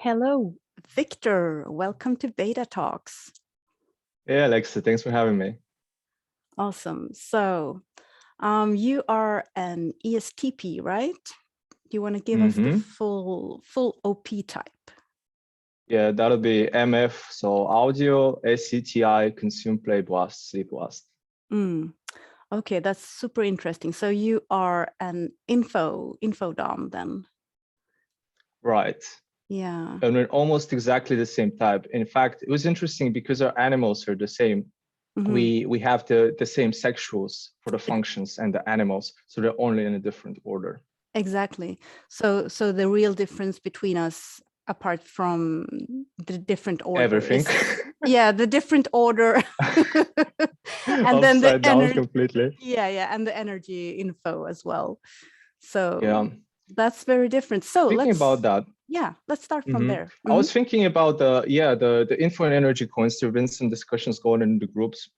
Hello, Victor. Welcome to Beta Talks. Yeah, Alexa, thanks for having me. Awesome. So you are an ESTP, right? Do you want to give us the full OP type? Yeah, that'll be MF, so audio, SCTI, consume, play, blast, sleep, blast. Okay, that's super interesting. So you are an info dom then? Right. Yeah. And we're almost exactly the same type. In fact, it was interesting because our animals are the same. We have the same sexuals for the functions and the animals, so they're only in a different order. Exactly. So the real difference between us, apart from the different order, everything. Yeah, the different order, and then the energy completely. Yeah, and the energy info as well. So yeah, that's very different. So thinking about that. Yeah, let's start from there. I was thinking about the info and energy coins. There have been some discussions going in the groups.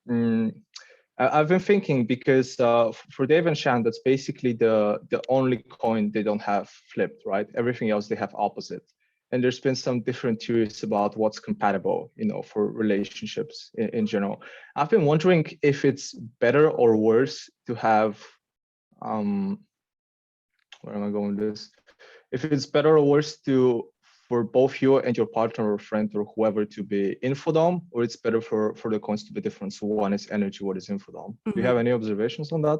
I've been thinking because for Dave and Shan, that's basically the only coin they don't have flipped, right? Everything else they have opposite. And there's been some different theories about what's compatible, for relationships in general. I've been wondering if it's better or worse to have, where am I going with this? If it's better or worse for both you and your partner or friend or whoever to be infodom, or it's better for the coins to be different. So one is energy, one is infodom. Do you have any observations on that?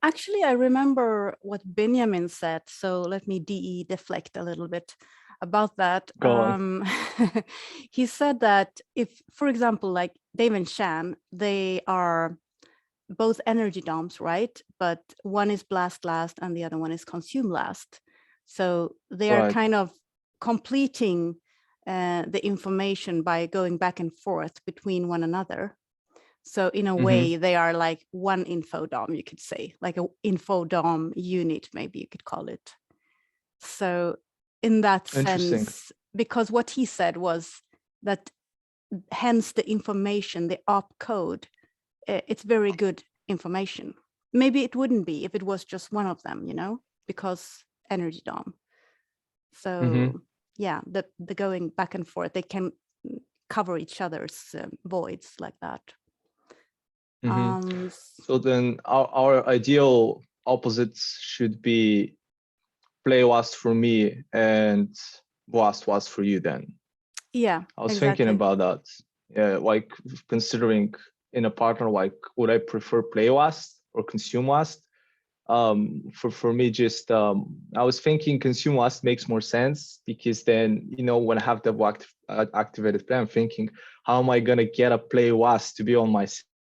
Actually, I remember what Benjamin said. So let me deflect a little bit about that. Go on. He said that if, for example, like Dave and Shan, they are both energy doms, right? But one is blast last and the other one is consume last. So they are kind of completing the information by going back and forth between one another. So in a way, they are like one info dom, you could say, like an info dom unit, maybe you could call it. So in that sense, because what he said was that hence the information, the op code, it's very good information. Maybe it wouldn't be if it was just one of them, because energy dom. So yeah, the going back and forth, they can cover each other's voids like that. So then our ideal opposites should be play was for me and was for you then. Yeah, I was thinking about that. Yeah, like considering in a partner, like would I prefer play was or consume was? For me, just I was thinking consume was makes more sense because then when I have the activated play, I'm thinking how am I gonna get a play was to be on my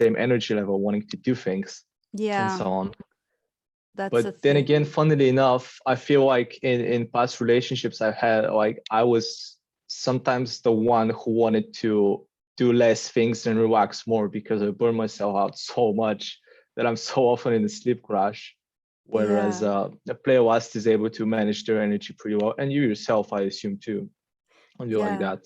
same energy level, wanting to do things, and so on. But then again, funnily enough, I feel like in past relationships I've had, like I was sometimes the one who wanted to do less things and relax more because I burn myself out so much that I'm so often in a sleep crash. Whereas a player was is able to manage their energy pretty well, and you yourself, I assume too, and you like that.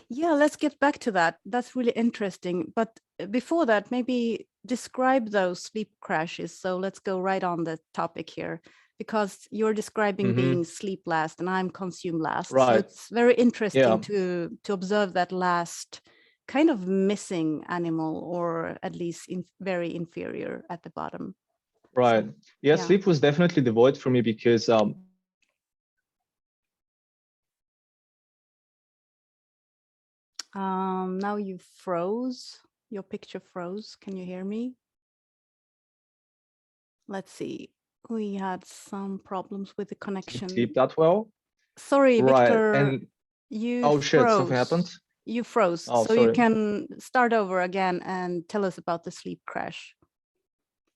Yeah, let's get back to that. That's really interesting. But before that, maybe describe those sleep crashes. So let's go right on the topic here, because you're describing being sleep last and I'm consume last. Right. So it's very interesting to observe that last kind of missing animal, or at least very inferior at the bottom. Right. So, yeah, sleep was definitely the void for me because now you froze. Your picture froze. Can you hear me? Let's see. We had some problems with the connection. Sleep that well. Sorry, Victor. And you froze. Shit, something happened. You froze. Oh, so sorry. You can start over again and tell us about the sleep crash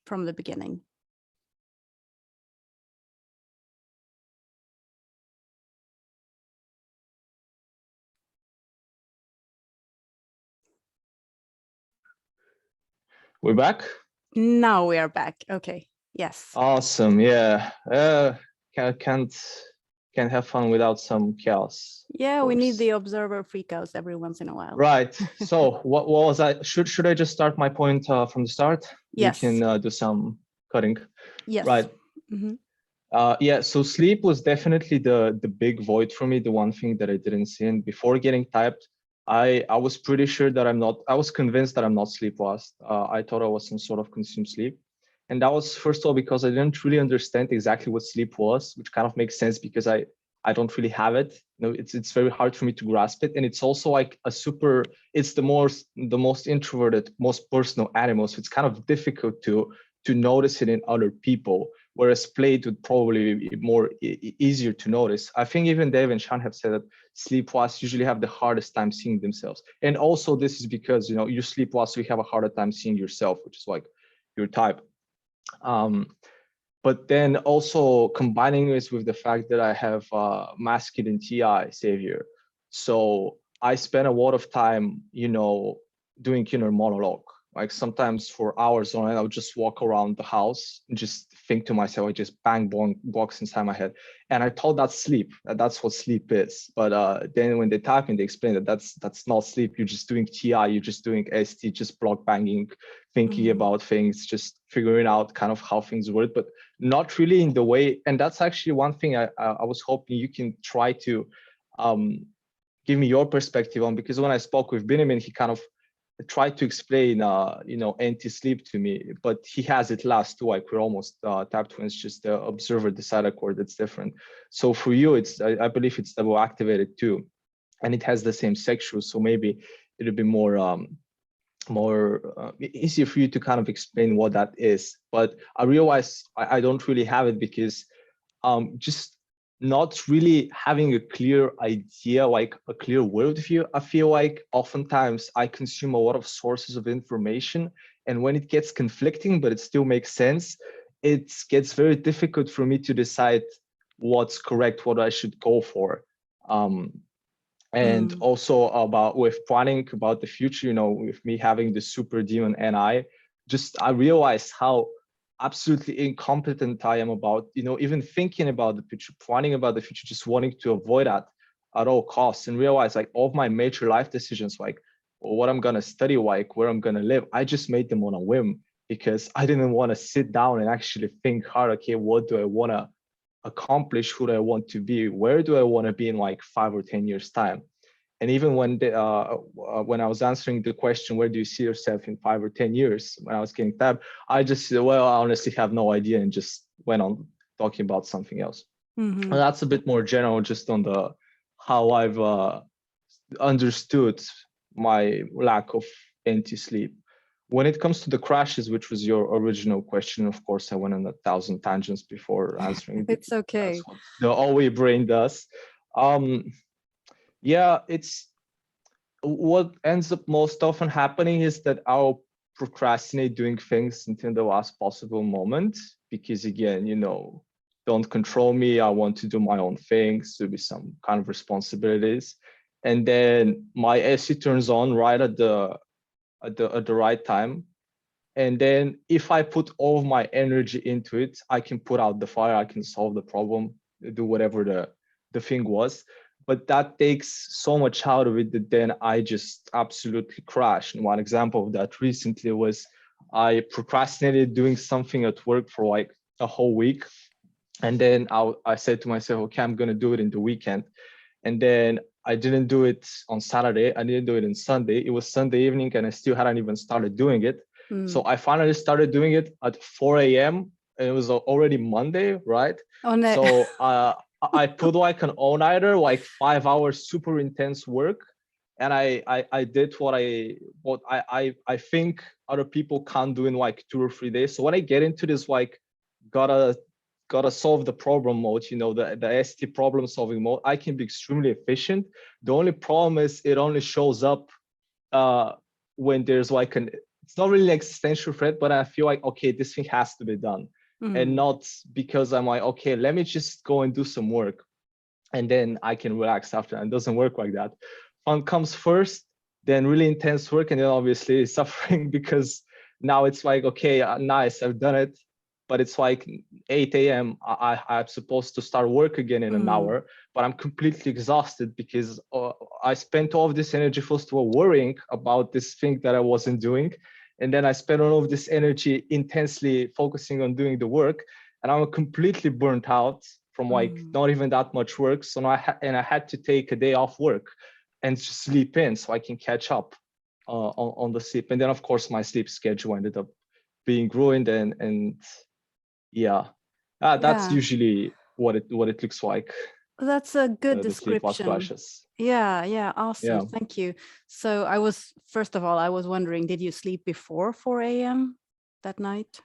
from the beginning. We're back? Now we are back. Okay. Yes. Awesome. Yeah. Can't have fun without some chaos. Yeah, we need the observer freakouts every once in a while. Right. So what was I? Should I just start my point from the start? Yes. We can do some cutting. Yes. Right. Yeah, so sleep was definitely the big void for me, the one thing that I didn't see. And before getting typed, I was pretty sure that I was convinced that I'm not sleep lost. I thought I was some sort of consumed sleep. And that was first of all because I didn't really understand exactly what sleep was, which kind of makes sense because I don't really have it. You know, it's very hard for me to grasp it. And it's also like it's the most introverted, most personal animal. So it's kind of difficult to notice it in other people, whereas plate would probably be more easier to notice. I think even Dave and Sean have said that sleepwalkers usually have the hardest time seeing themselves. And also this is because, you know, you sleepwalkers, you have a harder time seeing yourself, which is like your type. But then also combining this with the fact that I have masculine TI savior. So I spend a lot of time, you know, doing inner monologue. Like sometimes for hours on end, I'll just walk around the house and just think to myself, I just bang blocks inside my head. And I thought that's sleep, that's what sleep is. But then when they type and they explain that that's not sleep, you're just doing TI, you're just doing ST, just block banging, thinking about things, just figuring out kind of how things work, but not really in the way. And that's actually one thing I was hoping you can try to give me your perspective on, because when I spoke with Benjamin, he kind of tried to explain, you know, anti-sleep to me, but he has it last too. Like we're almost type twins, just the observer decider core that's different. So for you, it's I believe it's double activated too, and it has the same sexual. So maybe it'll be more easier for you to kind of explain what that is. But I realize I don't really have it because just not really having a clear idea, like a clear worldview. I feel like oftentimes I consume a lot of sources of information, and when it gets conflicting, but it still makes sense, it gets very difficult for me to decide what's correct, what I should go for. And also about with planning about the future, you know, with me having the super demon NI, I realized how absolutely incompetent I am about, you know, even thinking about the future, planning about the future, just wanting to avoid that at all costs, and realize like all of my major life decisions, like what I'm gonna study, like where I'm gonna live, I just made them on a whim because I didn't want to sit down and actually think hard. Okay, what do I want to accomplish? Who do I want to be? Where do I want to be in like 5 or 10 years time? And even when I was answering the question, where do you see yourself in 5 or 10 years? When I was getting tabbed, I just said, well, I honestly have no idea, and just went on talking about something else. And that's a bit more general, just on the how I've understood my lack of anti-sleep. When it comes to the crashes, which was your original question, of course, I went on 1,000 tangents before answering. It's okay. That's what the OE brain does. Yeah, it's what ends up most often happening is that I'll procrastinate doing things until the last possible moment, because again, you know, don't control me. I want to do my own things, to be some kind of responsibilities. And then my SE turns on right at the right time. And then if I put all of my energy into it, I can put out the fire, I can solve the problem, do whatever the thing was. But that takes so much out of it that then I just absolutely crash. And one example of that recently was I procrastinated doing something at work for like a whole week. And then I said to myself, okay, I'm going to do it in the weekend. And then I didn't do it on Saturday. I didn't do it on Sunday. It was Sunday evening and I still hadn't even started doing it. So I finally started doing it at 4 a.m. and it was already Monday, right? Oh, no. So I put like an all-nighter, like 5 hours, super intense work. And I did what I think other people can't do in like 2 or 3 days. So when I get into this, like, gotta solve the problem mode, you know, the ST problem solving mode, I can be extremely efficient. The only problem is it only shows up when there's like it's not really an existential threat, but I feel like, okay, this thing has to be done. And not because I'm like, okay, let me just go and do some work and then I can relax after. And it doesn't work like that. Fun comes first, then really intense work, and then obviously suffering because now it's like, okay, nice, I've done it. But it's like 8 a.m. I'm supposed to start work again in an hour, but I'm completely exhausted because I spent all of this energy first of all worrying about this thing that I wasn't doing. And then I spent all of this energy intensely focusing on doing the work. and I'm completely burnt out from like not even that much work. So now I had to take a day off work and just sleep in so I can catch up on the sleep. And then of course my sleep schedule ended up being ruined, and yeah, that's Yeah, usually what it looks like. that's a good The sleep was description. crashes. Yeah, awesome. Yeah. Thank you. So first of all, I was wondering, did you sleep before 4 a.m. that night?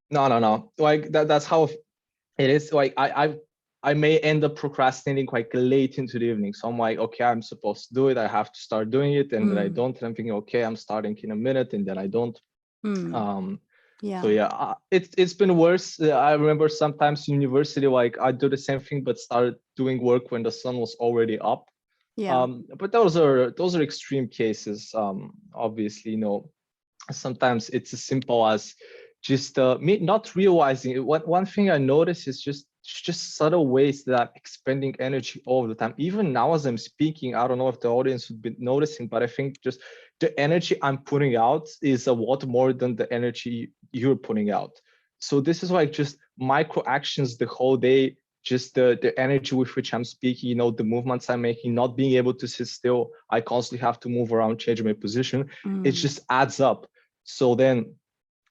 No. Like that's how it is. Like I may end up procrastinating quite late into the evening. So I'm like, okay, I'm supposed to do it. I have to start doing it, and then I don't. And I'm thinking, okay, I'm starting in a minute, and then I don't. So Yeah. yeah, it's been worse. I remember sometimes in university, like I do the same thing, but started doing work when the sun was already up. Yeah. But those are extreme cases. Obviously, sometimes it's as simple as just me not realizing it. One thing I notice is just subtle ways that I'm expending energy all the time. Even now as I'm speaking, I don't know if the audience would be noticing, but I think just the energy I'm putting out is a lot more than the energy you're putting out. So this is like just micro actions the whole day, just the energy with which I'm speaking, the movements I'm making, not being able to sit still. I constantly have to move around, change my position. It just adds up. So then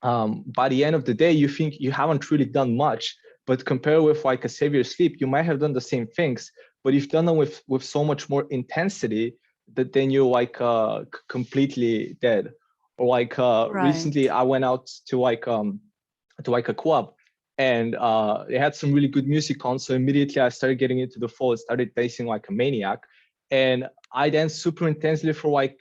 by the end of the day, you think you haven't really done much, but compared with like a savior sleep, you might have done the same things, but you've done them with so much more intensity that then you're like completely dead. Or like recently I went out to like a club, and they had some really good music on. So immediately I started getting into the flow, started dancing like a maniac. And I danced super intensely for like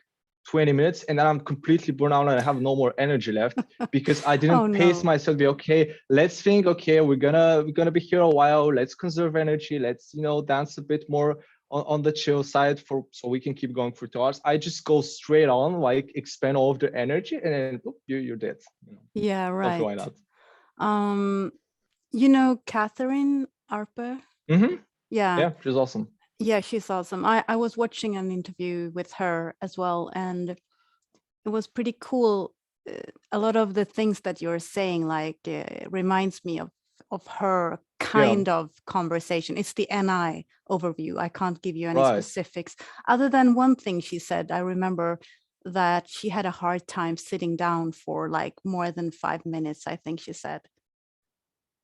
20 minutes, and then I'm completely burnt out and I have no more energy left because I didn't pace myself. Be okay, let's think, okay, we're gonna be here a while, let's conserve energy, let's dance a bit more on the chill side so we can keep going for 2 hours. I just go straight on, like expend all of the energy, and then you're dead. Yeah, Something right. like that. Catherine Arper? Yeah, she's awesome. Yeah, she's awesome. I was watching an interview with her as well, and it was pretty cool. A lot of the things that you're saying reminds me of her kind of conversation. It's the NI overview. I can't give you any specifics other than one thing she said. I remember that she had a hard time sitting down for like more than 5 minutes, I think she said.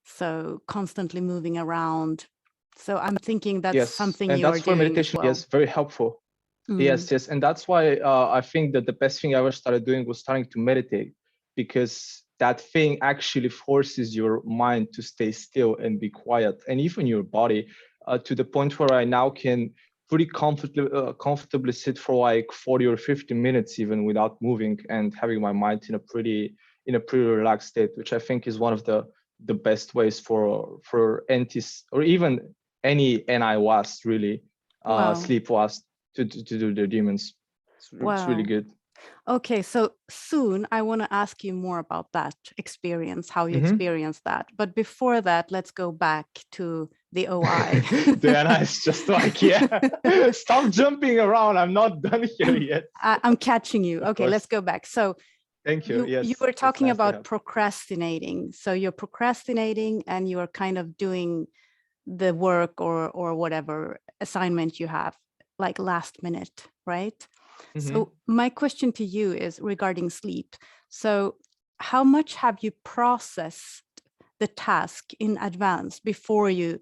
So constantly moving around. So I'm thinking that's something and you are that's where doing meditation as well. is very helpful. Yes, and that's why I think that the best thing I ever started doing was starting to meditate, because that thing actually forces your mind to stay still and be quiet, and even your body, to the point where I now can pretty comfortably sit for like 40 or 50 minutes even without moving, and having my mind in a pretty relaxed state, which I think is one of the best ways for NTs or even any NI was really sleep was to do their demons. It's really good. Okay, so soon I want to ask you more about that experience, how you experience that. But before that, let's go back to the OI. The NI is just like, yeah, stop jumping around. I'm not done here yet. I'm catching you. Okay, let's go back. So thank you. Yes, you were talking about procrastinating. So you're procrastinating and you're kind of doing the work or whatever assignment you have like last minute, right? So my question to you is regarding sleep. So how much have you processed the task in advance before you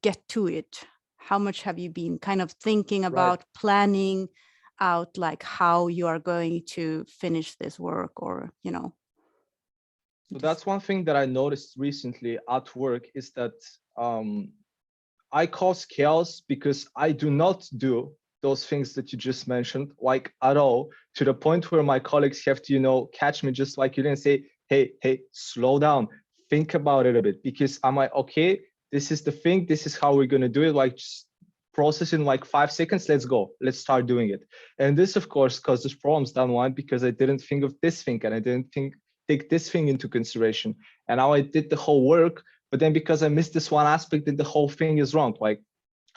get to it? How much have you been kind of thinking about planning out like how you are going to finish this work, or So that's one thing that I noticed recently at work, is that I cause chaos because I do not do those things that you just mentioned, like at all, to the point where my colleagues have to, catch me just like you didn't say, hey, slow down, think about it a bit, because I'm like, okay, this is the thing, this is how we're going to do it, like just process in like 5 seconds, let's go, let's start doing it. And this, of course, causes problems down the line because I didn't think of this thing and I didn't take this thing into consideration. And now I did the whole work, but then because I missed this one aspect, then the whole thing is wrong. Like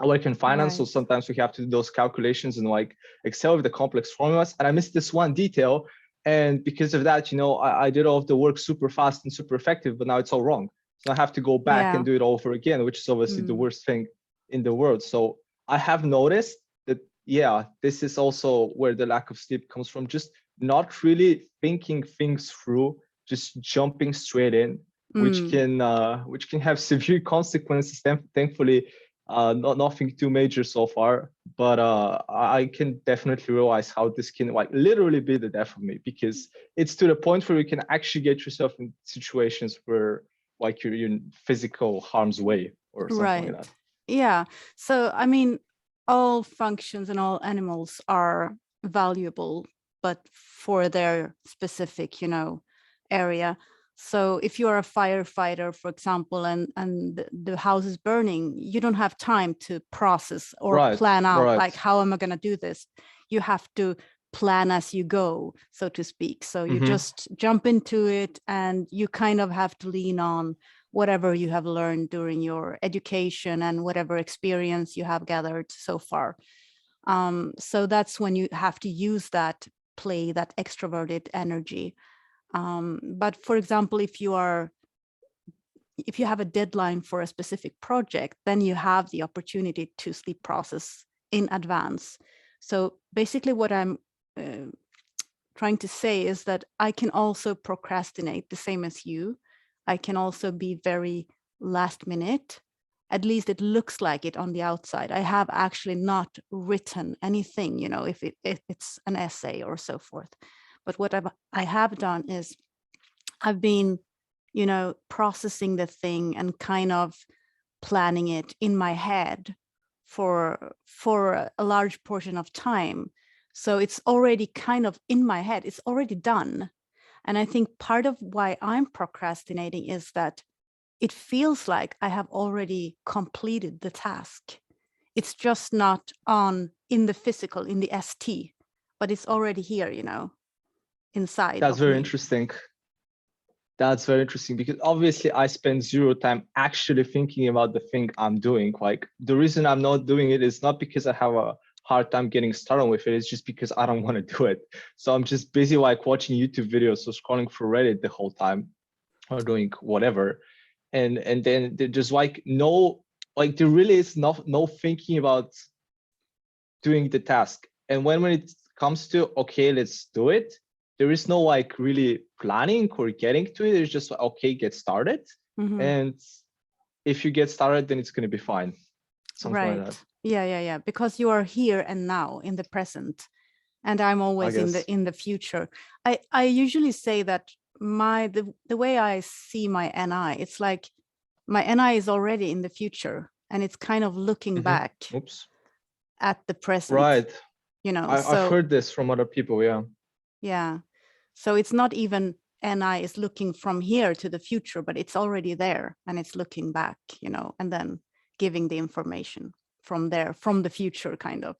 I work in finance, so sometimes we have to do those calculations in like Excel with the complex formulas, and I missed this one detail. And because of that, I did all of the work super fast and super effective, but now it's all wrong. So I have to go back and do it over again, which is obviously the worst thing in the world. So I have noticed that, yeah, this is also where the lack of sleep comes from. Just not really thinking things through, just jumping straight in, which can have severe consequences. Thankfully, nothing too major so far, but I can definitely realize how this can like literally be the death of me, because it's to the point where you can actually get yourself in situations where like you're in physical harm's way or something like that. Yeah. So, I mean, all functions and all animals are valuable, but for their specific, area. So if you are a firefighter, for example, and the house is burning, you don't have time to process or plan out, like, how am I going to do this? You have to plan as you go, so to speak. So you just jump into it, and you kind of have to lean on whatever you have learned during your education and whatever experience you have gathered so far. So that's when you have to use that play, that extroverted energy. But for example, if you have a deadline for a specific project, then you have the opportunity to sleep process in advance. So basically what I'm trying to say is that I can also procrastinate the same as you. I can also be very last minute. At least it looks like it on the outside. I have actually not written anything, if it's an essay or so forth. But what I have done is I've been, processing the thing and kind of planning it in my head for a large portion of time. So it's already kind of in my head, it's already done. And I think part of why I'm procrastinating is that it feels like I have already completed the task. It's just not in the physical, in the ST, but it's already here, inside. That's very interesting. That's very interesting, because obviously I spend zero time actually thinking about the thing I'm doing. Like, the reason I'm not doing it is not because I have a hard time getting started with it. It's just because I don't want to do it. So I'm just busy like watching YouTube videos or scrolling through Reddit the whole time, or doing whatever. And then there's like there really is no thinking about doing the task. And when it comes to, okay, let's do it, there is no like really planning or getting to it. It's just, okay, get started. And if you get started, then it's going to be fine. Something like that. Yeah. Because you are here and now in the present, and I'm always in the future. I usually say that the way I see my NI, it's like my NI is already in the future, and it's kind of looking back at the present. Right. So I've heard this from other people. Yeah. Yeah. So it's not even NI is looking from here to the future, but it's already there, and it's looking back, and then giving the information from there, from the future, kind of.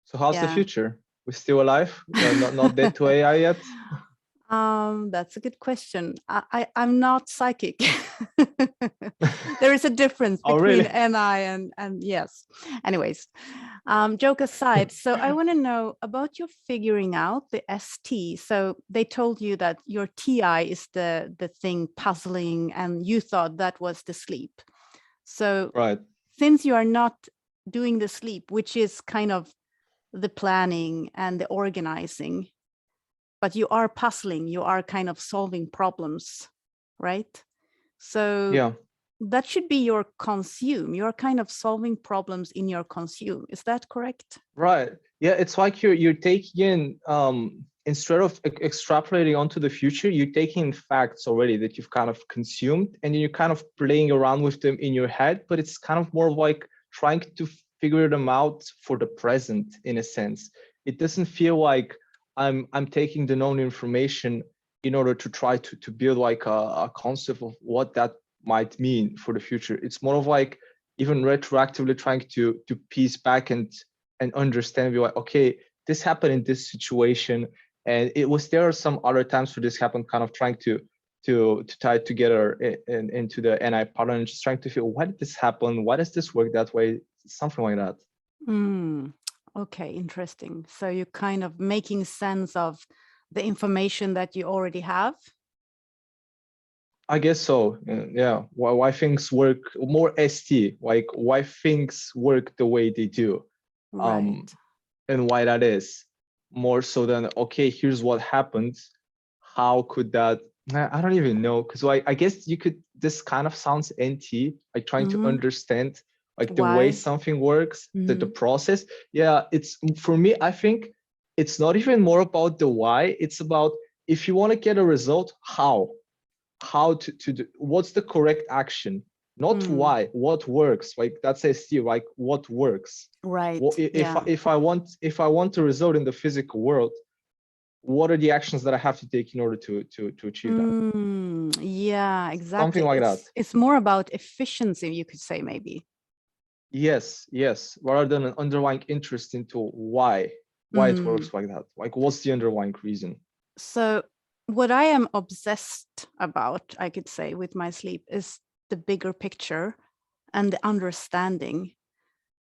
So how's the future? We're still alive? Not dead to AI yet? That's a good question. I'm not psychic. There is a difference between NI and yes. Anyways, joke aside. So I want to know about your figuring out the ST. So they told you that your TI is the thing puzzling, and you thought that was the sleep. So since you are not doing the sleep, which is kind of the planning and the organizing, but you are puzzling, you are kind of solving problems, right? So that should be your consume. You're kind of solving problems in your consume. Is that correct? Right. Yeah, it's like you're taking in, instead of extrapolating onto the future, you're taking facts already that you've kind of consumed, and you're kind of playing around with them in your head, but it's kind of more like trying to figure them out for the present, in a sense. It doesn't feel like I'm taking the known information in order to try to build like a concept of what that might mean for the future. It's more of like even retroactively trying to piece back and understand, be like, okay, this happened in this situation, and there are some other times where this happened, kind of trying to tie it together into the NI pattern, and just trying to feel, why did this happen? Why does this work that way? Something like that. Okay, interesting. So you're kind of making sense of the information that you already have? I guess so. Yeah. Why things work more ST, like why things work the way they do. Right. And why that is more so than, okay, here's what happened. How could that, I don't even know. Cause like, I guess you could, this kind of sounds NT, like trying to understand like the way Why? something works, the process. Yeah. It's for me, I think it's not even more about the why. It's about if you want to get a result, how to do, what's the correct action, not why, what works, like that's ST, like what works. Right. Well, Yeah. if I want a result in the physical world, what are the actions that I have to take in order to achieve that? Yeah, Something exactly. like that. It's more about efficiency, you could say, maybe. Yes, rather than an underlying interest into why it works like that, like what's the underlying reason. So what I am obsessed about, I could say, with my sleep is the bigger picture and the understanding.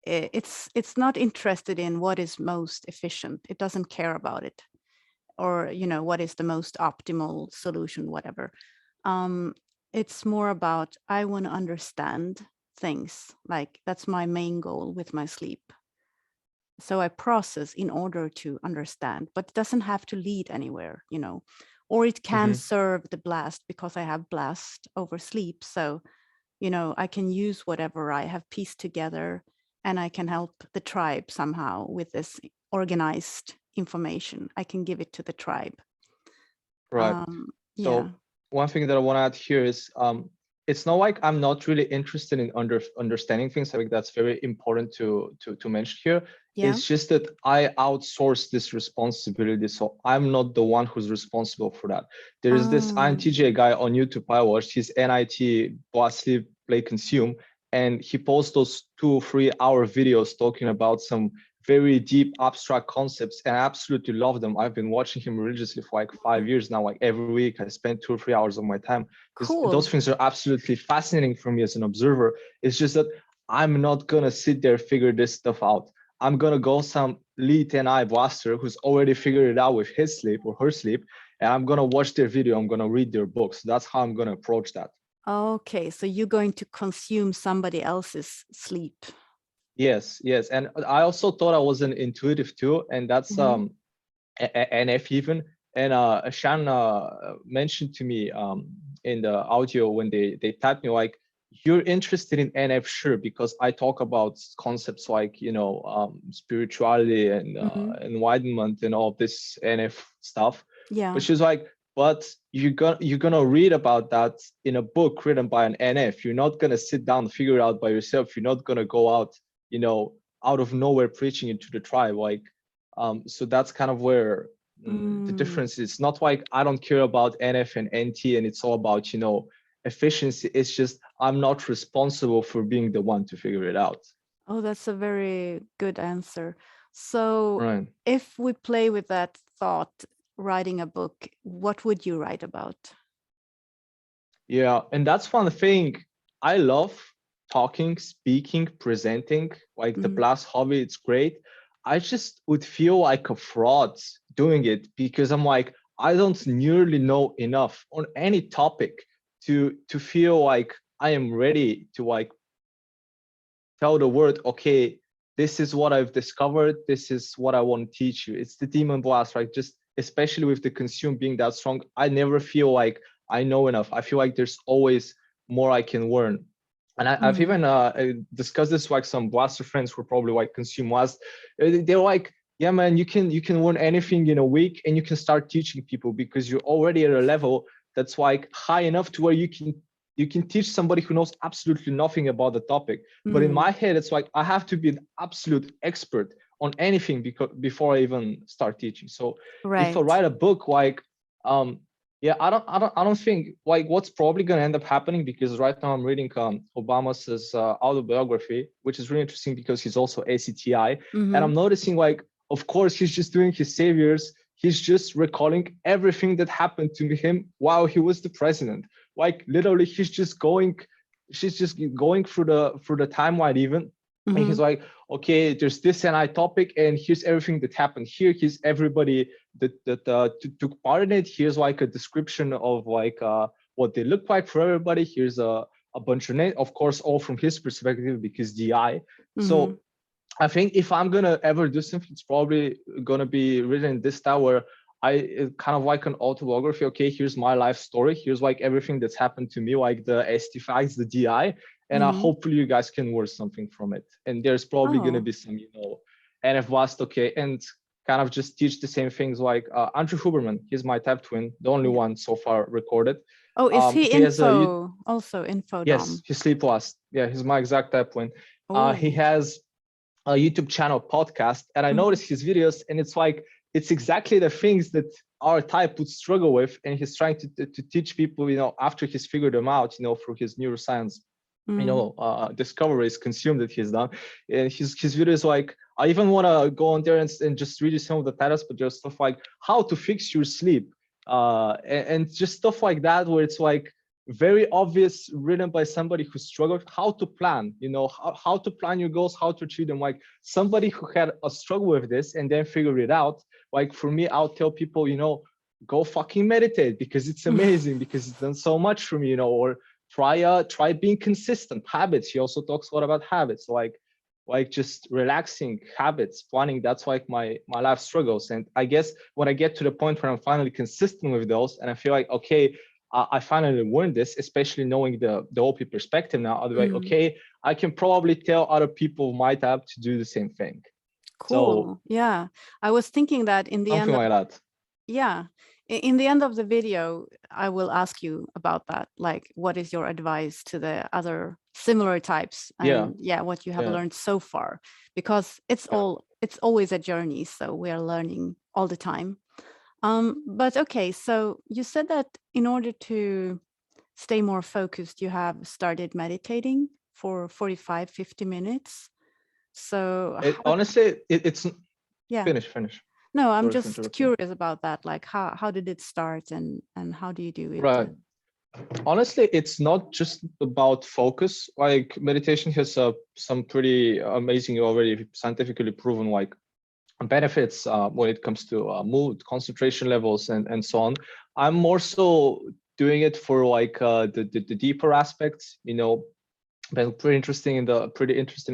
It's not interested in what is most efficient. It doesn't care about it, or what is the most optimal solution, whatever. It's more about, I want to understand things. Like that's my main goal with my sleep. So I process in order to understand, but it doesn't have to lead anywhere, or it can serve the blast, because I have blast over sleep. So, I can use whatever I have pieced together, and I can help the tribe somehow with this organized information. I can give it to the tribe. Right. Yeah. So one thing that I want to add here is it's not like I'm not really interested in understanding things. I think that's very important to mention here. Yeah. It's just that I outsource this responsibility, so I'm not the one who's responsible for that. There is this INTJ guy on YouTube I watched. He's NIT, Boss, Sleep, Play, Consume, and he posts those 2-3 hour videos talking about some very deep abstract concepts, and I absolutely love them. I've been watching him religiously for like 5 years now. Like every week I spend 2 or 3 hours of my time. Cool. Those things are absolutely fascinating for me as an observer. It's just that I'm not gonna sit there figure this stuff out. I'm gonna go some lead NI blaster who's already figured it out with his sleep or her sleep, and I'm gonna watch their video, I'm gonna read their books. That's how I'm gonna approach that. Okay, so you're going to consume somebody else's sleep. Yes. And I also thought I was an intuitive too, and that's NF even. And Shan mentioned to me in the audio when they tapped me, like, you're interested in NF, sure, because I talk about concepts like spirituality and enlightenment and all this NF stuff. Yeah. But she's like, but you're gonna read about that in a book written by an NF. You're not gonna sit down and figure it out by yourself. You're not gonna go out out of nowhere preaching it to the tribe. Like so that's kind of where the difference is. Not like I don't care about NF and NT and it's all about efficiency. It's just I'm not responsible for being the one to figure it out. Oh, that's a very good answer. So Right. if we play with that thought, writing a book, what would you write about? Yeah, and that's one thing I love: talking, speaking, presenting. Like the blast hobby, it's great. I just would feel like a fraud doing it because I'm like, I don't nearly know enough on any topic to feel like I am ready to like tell the world, okay, this is what I've discovered, this is what I want to teach you. It's the demon blast, right? Just especially with the consume being that strong, I never feel like I know enough. I feel like there's always more I can learn. And I've even discussed this with like some blaster friends who are probably like consume last. They're like, yeah, man, you can learn anything in a week and you can start teaching people because you're already at a level that's like high enough to where you can teach somebody who knows absolutely nothing about the topic. But in my head, it's like I have to be an absolute expert on anything before I even start teaching. So if I write a book, like yeah, I don't think like what's probably going to end up happening, because right now I'm reading Obama's autobiography, which is really interesting because he's also ACTI, and I'm noticing like, of course, he's just doing his saviors. He's just recalling everything that happened to him while he was the president. Like literally, she's just going through the timeline even. And he's like, okay, there's this and I topic, and here's everything that happened here. Here's everybody that took part in it. Here's like a description of like what they look like for everybody. Here's a bunch of names, of course, all from his perspective because DI. So I think if I'm gonna ever do something, it's probably gonna be written in this style where kind of like an autobiography. Okay, here's my life story. Here's like everything that's happened to me, like the ST facts, the DI, and hopefully you guys can learn something from it. And there's probably gonna be some, NF Vast, okay, and kind of just teach the same things like Andrew Huberman. He's my type twin, the only one so far recorded. Oh, is he info? Also info dom? Yes, he's sleep last. Yeah, he's my exact type twin. He has a YouTube channel podcast, and I noticed his videos, and it's exactly the things that our type would struggle with, and he's trying to teach people, after he's figured them out, through his neuroscience, discoveries, consumed that he's done. And his videos, like, I even want to go on there and just read you some of the titles, but just stuff like how to fix your sleep, and just stuff like that, where it's like very obvious, written by somebody who struggled, how to plan, how to plan your goals, how to achieve them, like somebody who had a struggle with this and then figured it out. Like for me, I'll tell people, go fucking meditate because it's amazing, because it's done so much for me, or try being consistent. Habits, he also talks a lot about habits, like just relaxing, habits, planning. That's like my life struggles. And I guess when I get to the point where I'm finally consistent with those, and I feel like, okay, I finally learned this, especially knowing the OP perspective now. I'll be like, okay, I can probably tell other people my type to do the same thing. Cool. So, yeah, I was thinking that in the end, like that. Yeah, in the end of the video, I will ask you about that. Like, what is your advice to the other similar types? And what you have learned so far, because it's always a journey. So we are learning all the time. But okay, so you said that in order to stay more focused, you have started meditating for 45, 50 minutes. So honestly, it's finish. No, I'm just curious about that. Like, how did it start, and how do you do it? Right. Honestly, it's not just about focus. Like meditation has some pretty amazing, already scientifically proven, like, benefits when it comes to mood, concentration levels, and so on. I'm more so doing it for like the deeper aspects. Been pretty interesting in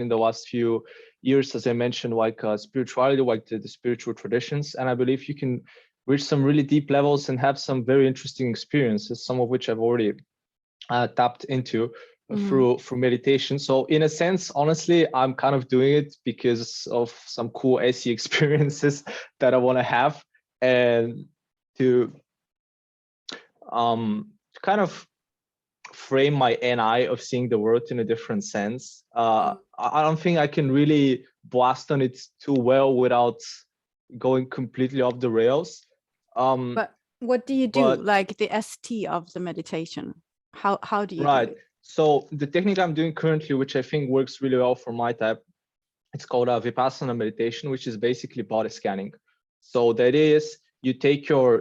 the last few years, as I mentioned, like spirituality, like the spiritual traditions, and I believe you can reach some really deep levels and have some very interesting experiences, some of which I've already tapped into through meditation. So in a sense, honestly, I'm kind of doing it because of some cool SE experiences that I want to have, and to kind of frame my NI of seeing the world in a different sense. I don't think I can really blast on it too well without going completely off the rails. But what do you do, like the ST of the meditation? How do you do it? So the technique I'm doing currently, which I think works really well for my type, it's called Vipassana Meditation, which is basically body scanning. So that is, you take your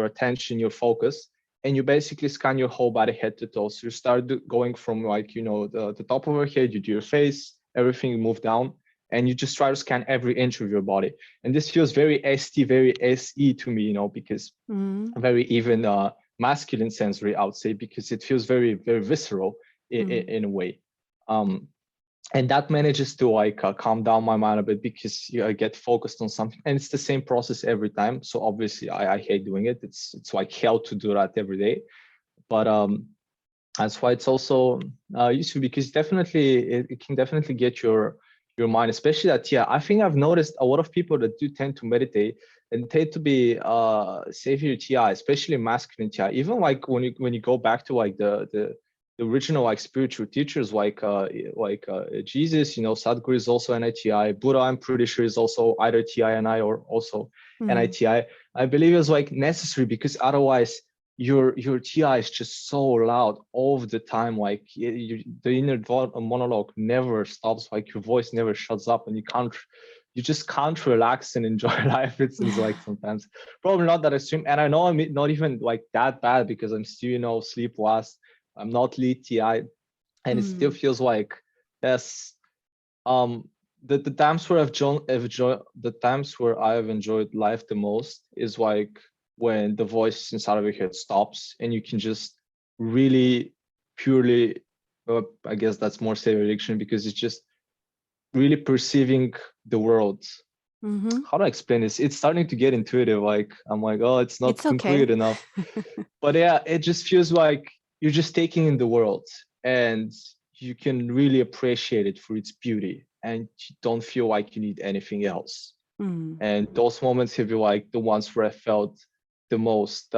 attention, your focus, and you basically scan your whole body, head to toe. So you start going from, like, the top of your head, you do your face, everything, you move down, and you just try to scan every inch of your body. And this feels very ST, very SE to me, because very even masculine sensory, I would say, because it feels very, very visceral in a way. And that manages to like calm down my mind a bit, because I get focused on something, and it's the same process every time. So obviously I hate doing it. It's like hell to do that every day, but that's why it's also useful, because definitely it can definitely get your mind, especially that, I think I've noticed a lot of people that do tend to meditate and tend to be savior TI, especially masculine TI. Even like when you go back to like the original like spiritual teachers, like Jesus, Sadhguru is also NITI. Buddha, I'm pretty sure, is also either TI-NI or also NITI. I believe it was like necessary, because otherwise your TI is just so loud all the time. Like the inner monologue never stops. Like your voice never shuts up, and you just can't relax and enjoy life. It's like sometimes probably not that extreme. And I know I'm not even like that bad, because I'm still, sleep last. I'm not lead TI, and it still feels like yes. The times where the times where I have enjoyed life the most is like when the voice inside of your head stops and you can just really purely, I guess that's more say addiction, because it's just really perceiving the world. How do I explain this? It's starting to get intuitive. Like I'm like, oh, it's not concrete enough. But yeah, it just feels like you're just taking in the world, and you can really appreciate it for its beauty, and you don't feel like you need anything else. And those moments have been like the ones where I felt the most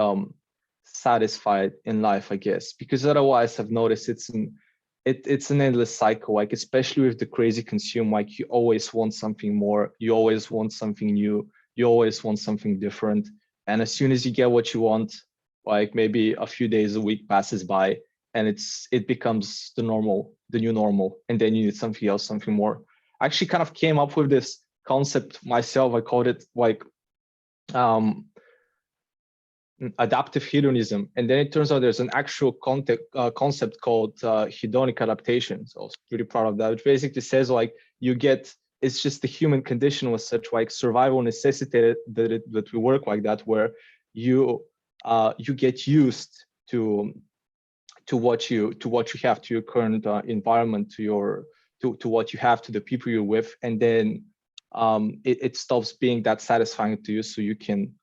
satisfied in life, I guess, because otherwise I've noticed it's an endless cycle, like especially with the crazy consume, like you always want something more, you always want something new, you always want something different. And as soon as you get what you want, like maybe a few days a week passes by, and it becomes the new normal, and then you need something else, something more. I actually kind of came up with this concept myself. I called it like adaptive hedonism, and then it turns out there's an actual concept called hedonic adaptation. So I was pretty proud of that. It basically says like it's just the human condition was such, like survival necessitated that we work like that, where you get used to what you have, to your current environment, to what you have, to the people you're with, and then it stops being that satisfying to you, so you can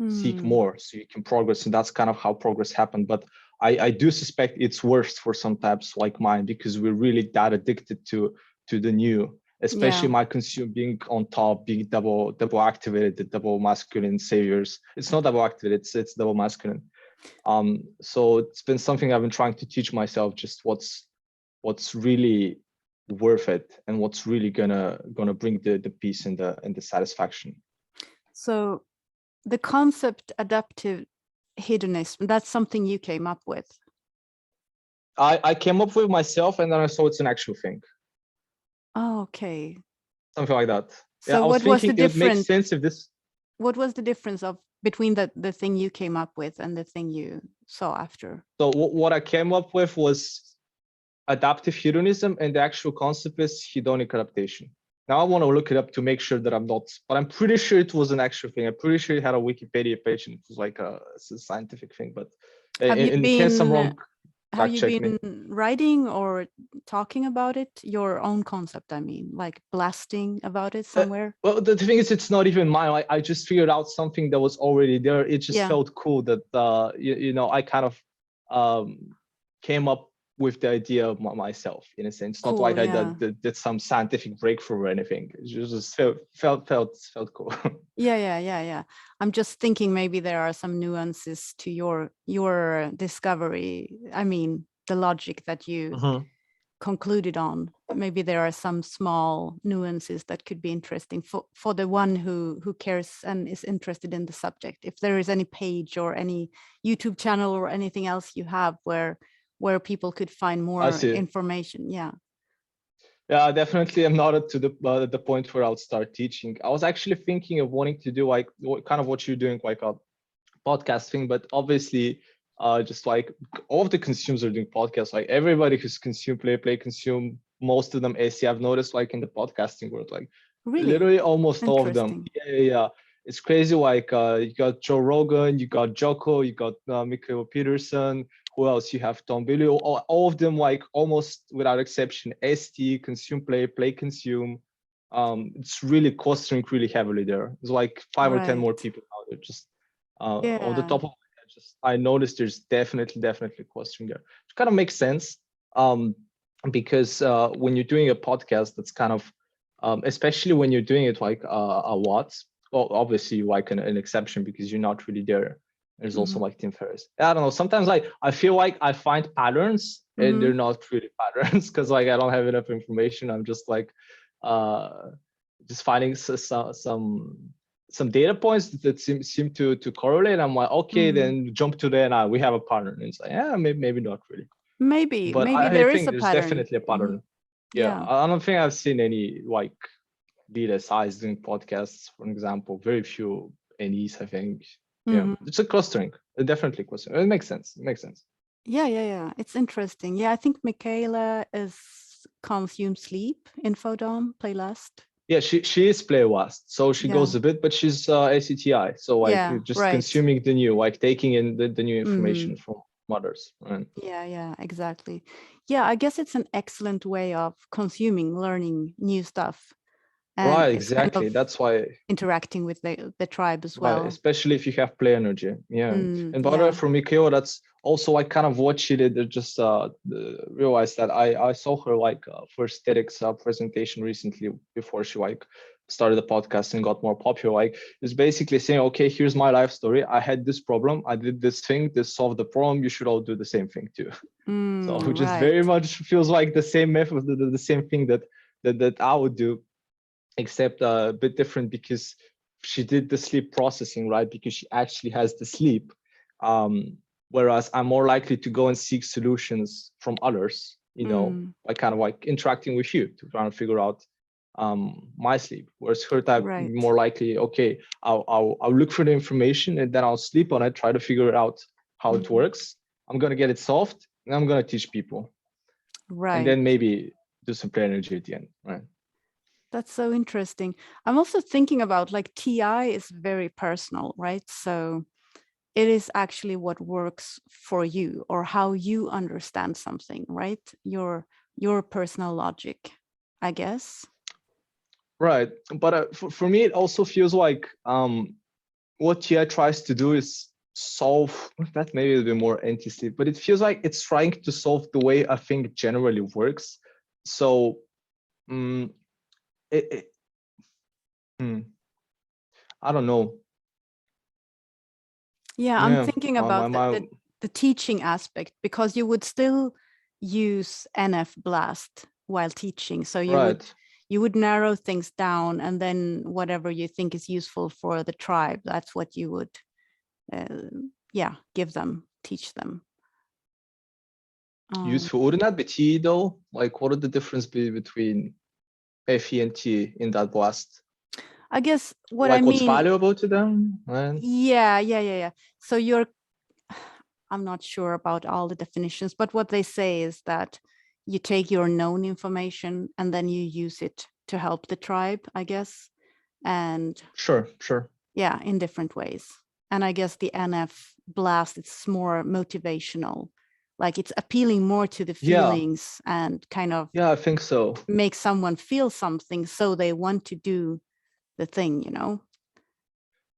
seek more, so you can progress. And that's kind of how progress happened. But I do suspect it's worse for some types like mine, because we're really that addicted to the new, especially my consume being on top, being double activated, the double masculine saviors. It's not double activated, it's double masculine. So it's been something I've been trying to teach myself, just what's really worth it, and what's really gonna bring the peace and the satisfaction. So the concept adaptive hedonism, that's something you came up with? I came up with myself, and then I saw it's an actual thing. Oh, okay. Something like that. So yeah, what was the difference? It makes sense if this. What was the difference between the thing you came up with and the thing you saw after? So what I came up with was adaptive hedonism, and the actual concept is hedonic adaptation. Now I want to look it up to make sure that I'm not, but I'm pretty sure it was an actual thing. I'm pretty sure it had a Wikipedia page, and it was like it's a scientific thing. But in case I'm wrong, have you been writing or talking about it? Your own concept, I mean, like blasting about it somewhere? Well, the thing is, it's not even mine. I just figured out something that was already there. It just felt cool that I kind of came up with the idea of myself, in a sense. Not like I did some scientific breakthrough or anything. It just felt cool. Yeah. I'm just thinking maybe there are some nuances to your discovery. I mean, the logic that you concluded on. Maybe there are some small nuances that could be interesting for the one who cares and is interested in the subject. If there is any page or any YouTube channel or anything else you have where people could find more information. Yeah, definitely. I'm not at the point where I'll start teaching. I was actually thinking of wanting to do like kind of what you're doing, like a podcast thing, but obviously just like all of the consumers are doing podcasts. Like everybody who's consume play consume, most of them AC, I've noticed, like in the podcasting world, like literally almost all of them. Yeah. It's crazy. Like you got Joe Rogan, you got Jocko, you got Mikhail Peterson. Who else? You have Tom Billy. All of them, like almost without exception, ST, consume play consume. It's really clustering really heavily there. There's like 5 or 10 more people out there. Just on the top of my head, I noticed there's definitely clustering there, which kind of makes sense. Because when you're doing a podcast, that's kind of especially when you're doing it like a lot. Well, obviously like an exception, because you're not really there. There's also like Tim Ferriss. I don't know. Sometimes I feel like I find patterns, and they're not really patterns, because like I don't have enough information. I'm just like just finding some data points that seem to correlate. I'm like, okay, then jump to there, and we have a pattern. And it's like, yeah, maybe not really. Maybe there is a pattern. There's definitely a pattern. Yeah. I don't think I've seen any like BDSIs doing podcasts, for example. Very few NEs, I think. Yeah, it's a clustering. Definitely clustering. It makes sense. Yeah. It's interesting. Yeah, I think Michaela is consume sleep, infodom, playlist. Yeah, she is play last, so she goes a bit, but she's ACTI. So like just consuming the new, like taking in the new information from others. Right? Yeah, exactly. Yeah, I guess it's an excellent way of consuming, learning new stuff. And Right, it's kind exactly. of That's why. interacting with the tribe as Right, well. especially if you have play energy. Yeah. And by the way, Yeah. for Mikhail, that's also I kind of watched it. Just realized that I saw her like first TEDx presentation recently before she like started the podcast and got more popular. Like it's basically saying, okay, here's my life story. I had this problem. I did this thing. This solved the problem. You should all do the same thing too. So it just Right. very much feels like the same method, the same thing that I would do, except a bit different because she did the sleep processing, right? Because she actually has the sleep. Whereas I'm more likely to go and seek solutions from others, by kind of like interacting with you to try and figure out my sleep. Whereas her type Right. more likely, okay, I'll look for the information and then I'll sleep on it, try to figure out how it works. I'm gonna get it solved and I'm gonna teach people. Right. And then maybe do some play energy at the end, right? That's so interesting. I'm also thinking about like TI is very personal, right? So it is actually what works for you or how you understand something, right? Your personal logic, I guess. Right. But for me, it also feels like what TI tries to do is solve that, maybe a bit more anti-sleep, but it feels like it's trying to solve the way I think generally works. So um, it, I don't know. Yeah, I'm thinking about the teaching aspect, because you would still use NF blast while teaching. So you would narrow things down, and then whatever you think is useful for the tribe, that's what you would give them, teach them. Useful. Wouldn't that be T though? Like, what are the difference between FE and T in that blast? I guess what like I what's mean. valuable to them? Right? Yeah. So I'm not sure about all the definitions, but what they say is that you take your known information and then you use it to help the tribe, I guess. And Sure. yeah, in different ways. And I guess the NF blast, it's more motivational, like it's appealing more to the feelings and kind of I think so. make someone feel something so they want to do the thing,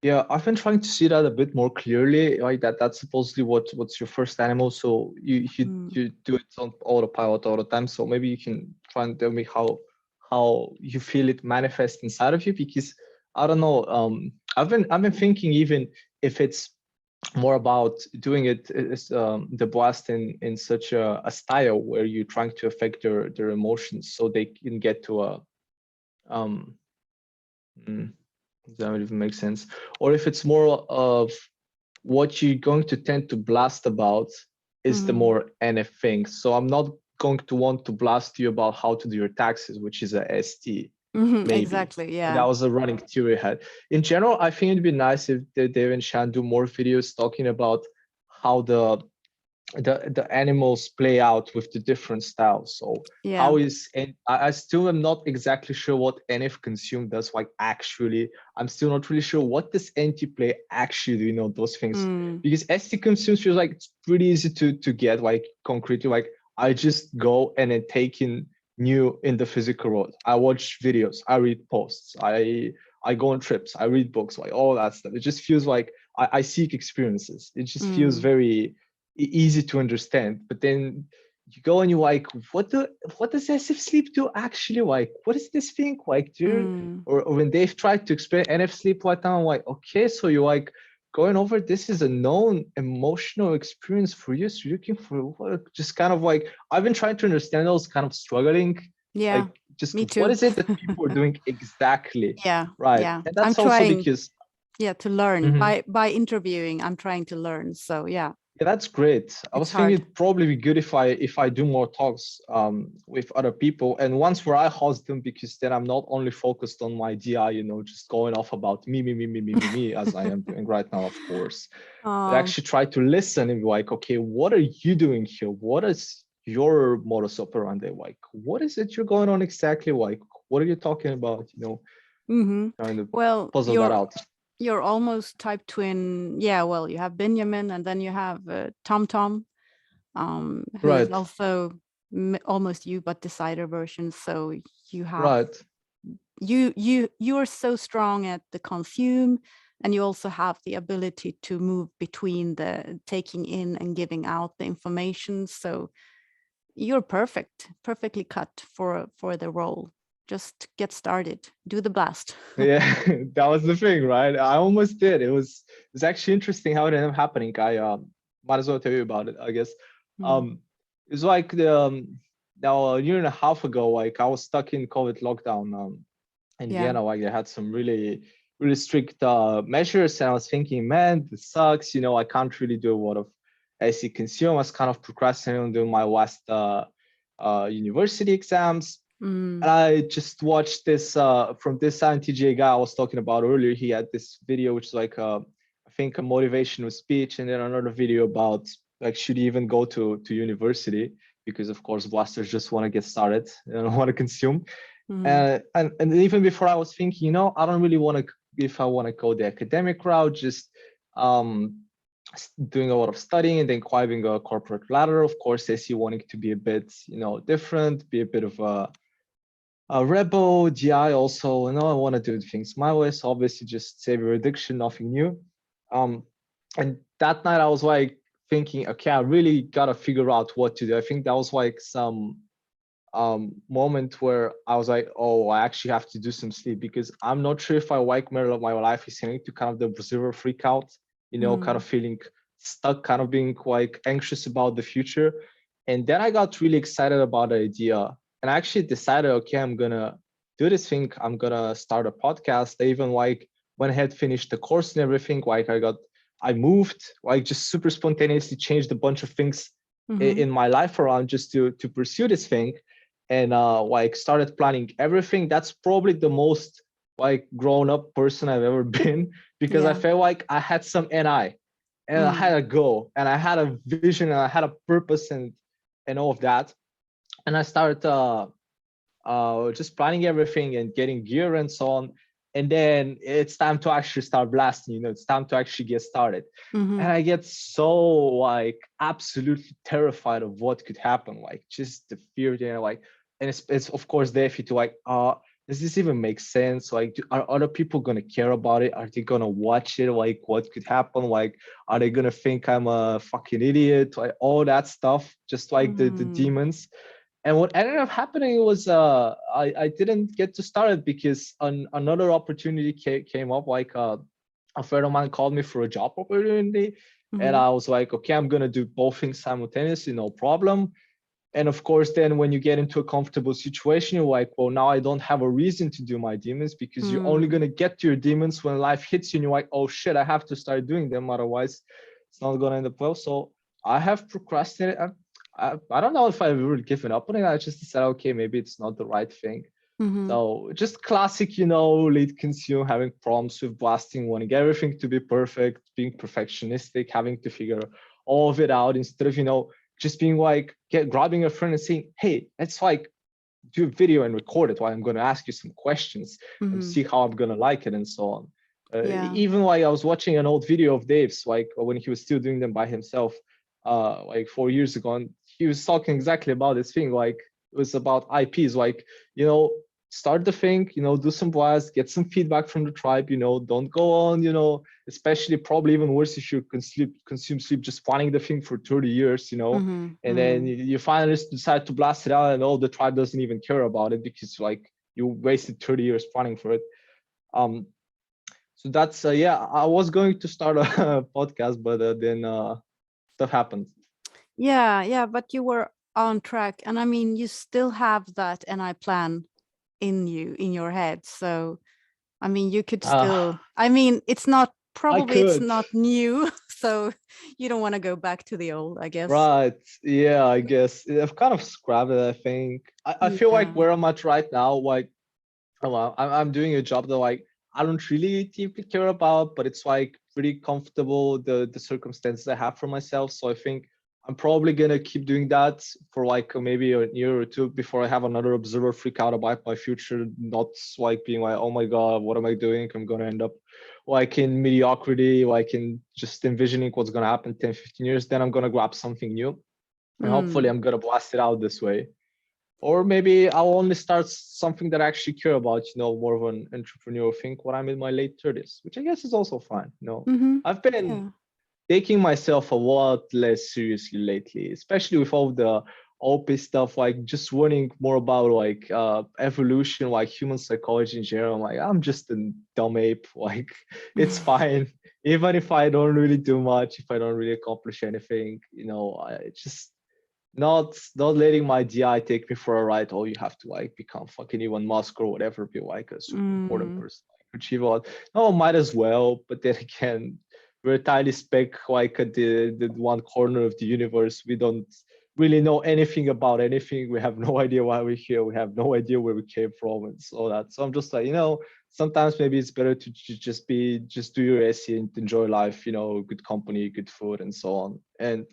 Yeah, I've been trying to see that a bit more clearly. Like that's supposedly what's your first animal. So you do it on autopilot all the time. So maybe you can try and tell me how you feel it manifest inside of you, because I don't know. I've been thinking, even if it's more about doing it is the blast in such a style where you're trying to affect their emotions so they can get to a does that even make sense? Or if it's more of what you're going to tend to blast about is the more NF thing. So I'm not going to want to blast you about how to do your taxes, which is a ST. Maybe. Exactly. Yeah. That was a running theory I had. In general, I think it'd be nice if Dave and Shan do more videos talking about how the animals play out with the different styles. So how is, and I still am not exactly sure what NF consume does. Like actually, I'm still not really sure what does NT play actually do, those things. Because ST consumes feels like it's pretty easy to get, like concretely, like I just go and then take in new in the physical world. I watch videos, I read posts, I go on trips, I read books, like all that stuff. It just feels like I seek experiences. It just feels very easy to understand. But then you go and you're like, what does SF sleep do actually? Like, what is this thing like, dude? Or when they've tried to explain NF sleep like that, I'm like, okay, so you're like going over this is a known emotional experience for you. So you're looking for what? Just kind of like, I've been trying to understand those, kind of struggling. Yeah. Like, just me too. what is it that people are doing exactly? Yeah. Right. Yeah. And that's I'm also trying, because to learn by interviewing. I'm trying to learn. So yeah. Yeah, that's great. I was thinking it'd probably be good if I do more talks with other people, and once where I host them, because then I'm not only focused on my DI, just going off about me, as I am doing right now, of course. But actually try to listen and be like, okay, what are you doing here? What is your modus operandi like? What is it you're going on exactly? Like, what are you talking about? Trying to puzzle that out. You're almost type twin. Yeah, well, you have Benjamin and then you have Tom Tom. who is Right. also almost you but decider version. So you have Right. you are so strong at the consume, and you also have the ability to move between the taking in and giving out the information. So you're perfectly cut for the role. Just get started, do the blast. Yeah, that was the thing, right? I almost did. It's actually interesting how it ended up happening. I might as well tell you about it, I guess. Mm. It's like now a year and a half ago, like I was stuck in COVID lockdown in Yeah. Vienna. Like they had some really strict measures, and I was thinking, man, this sucks. I can't really do a lot of AC consume. I was kind of procrastinating on doing my last university exams. Mm. And I just watched this from this INTJ guy I was talking about earlier. He had this video, which is like I think a motivational speech, and then another video about like should you even go to university, because of course blasters just want to get started and want to consume. Mm. And even before I was thinking, I don't really want to, if I want to go the academic route, just um doing a lot of studying and then climbing a corporate ladder. Of course, I see wanting to be a bit different, be a bit of a rebel. GI also, I want to do things my way. So obviously just save your addiction, nothing new. Um, and that night I was like thinking, okay, I really gotta figure out what to do. I think that was like some moment where I was like, oh, I actually have to do some sleep, because I'm not sure if I like my life is heading to kind of the observer freak out, kind of feeling stuck, kind of being quite anxious about the future. And then I got really excited about the idea, and I actually decided, okay, I'm gonna do this thing. I'm gonna start a podcast. I even like went ahead, finished the course and everything. Like I moved, like just super spontaneously changed a bunch of things in my life around just to pursue this thing, and like started planning everything. That's probably the most like grown up person I've ever been, because I Yeah. felt like I had some NI, and I had a goal, and I had a vision, and I had a purpose, and all of that. And I started just planning everything and getting gear and so on. And then it's time to actually start blasting, it's time to actually get started. And I get so like absolutely terrified of what could happen, like just the fear, like, and it's of course there for you to like, does this even make sense? Like, are other people gonna care about it? Are they gonna watch it? Like, what could happen? Like, are they gonna think I'm a fucking idiot? Like all that stuff, just like the demons. And what ended up happening was I didn't get to start it because another opportunity came up. Like a friend of mine called me for a job opportunity, and I was like, okay, I'm gonna do both things simultaneously, no problem. And of course, then when you get into a comfortable situation, you're like, well, now I don't have a reason to do my demons, because you're only gonna get to your demons when life hits you, and you're like, oh shit, I have to start doing them, otherwise it's not gonna end up well. So I have procrastinated. I don't know if I've really given up on it. I just decided, okay, maybe it's not the right thing. So just classic, lead consume, having problems with blasting, wanting everything to be perfect, being perfectionistic, having to figure all of it out instead of, just being like, grabbing a friend and saying, hey, let's like do a video and record it while I'm going to ask you some questions and see how I'm going to like it and so on. Yeah. Even like I was watching an old video of Dave's, like when he was still doing them by himself, like 4 years ago, and he was talking exactly about this thing. Like it was about IPs, like, start the thing, do some blasts, get some feedback from the tribe, don't go on, especially probably even worse if you consume sleep, just planning the thing for 30 years, and then you finally decide to blast it out, and all the tribe doesn't even care about it because like you wasted 30 years planning for it. So that's yeah, I was going to start a podcast, but then stuff happened. Yeah, but you were on track, and I mean, you still have that NI plan in your head. So I mean, you could still, I mean, it's not new, so you don't want to go back to the old, I guess. Right. Yeah, I guess I've kind of scrapped it. I think I feel like where I'm at right now, like, well, I'm doing a job that like I don't really deeply care about, but it's like pretty comfortable, the circumstances I have for myself. So I think I'm probably gonna keep doing that for like maybe a year or two before I have another observer freak out about my future, not like being like, oh my god, what am I doing? I'm gonna end up like in mediocrity, like in just envisioning what's gonna happen 10, 15 years. Then I'm gonna grab something new. And hopefully I'm gonna blast it out this way. Or maybe I'll only start something that I actually care about, more of an entrepreneurial thing when I'm in my late 30s, which I guess is also fine. I've been taking myself a lot less seriously lately, especially with all the OP stuff, like just learning more about like evolution, like human psychology in general. I'm like, I'm just a dumb ape. Like, it's fine. Even if I don't really do much, if I don't really accomplish anything, I just not letting my DI take me for a ride. Oh, you have to like become fucking Elon Musk or whatever, be like a super important person, like, achieve a lot. No, might as well. But then again, we're a tiny speck, like at the one corner of the universe. We don't really know anything about anything. We have no idea why we're here. We have no idea where we came from and so that. So I'm just like, sometimes maybe it's better to just do your essay and enjoy life, good company, good food, and so on. And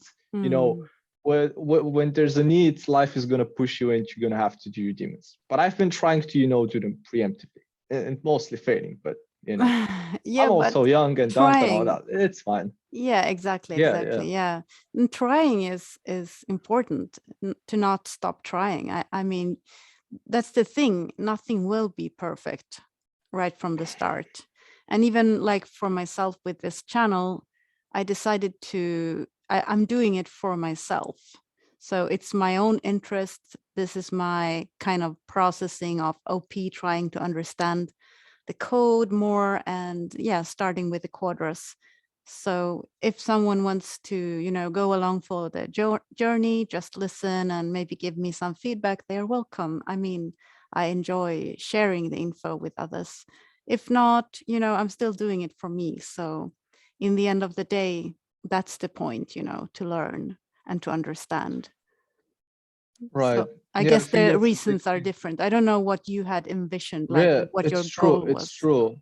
when there's a need, life is going to push you and you're going to have to do your demons. But I've been trying to, do them preemptively and mostly failing. But, I'm also young and dumb and all that. It's fine. Yeah, exactly. Yeah. And trying is important, to not stop trying. I mean, that's the thing. Nothing will be perfect right from the start. And even like for myself with this channel, I decided I'm doing it for myself. So it's my own interest. This is my kind of processing of OP, trying to understand the code more, and starting with the quadras. So if someone wants to, go along for the journey, just listen and maybe give me some feedback, they're welcome. I mean, I enjoy sharing the info with others. If not, I'm still doing it for me. So in the end of the day, that's the point, to learn and to understand. Right. So I guess the reasons are different. I don't know what you had envisioned, like what your goal was. It's true.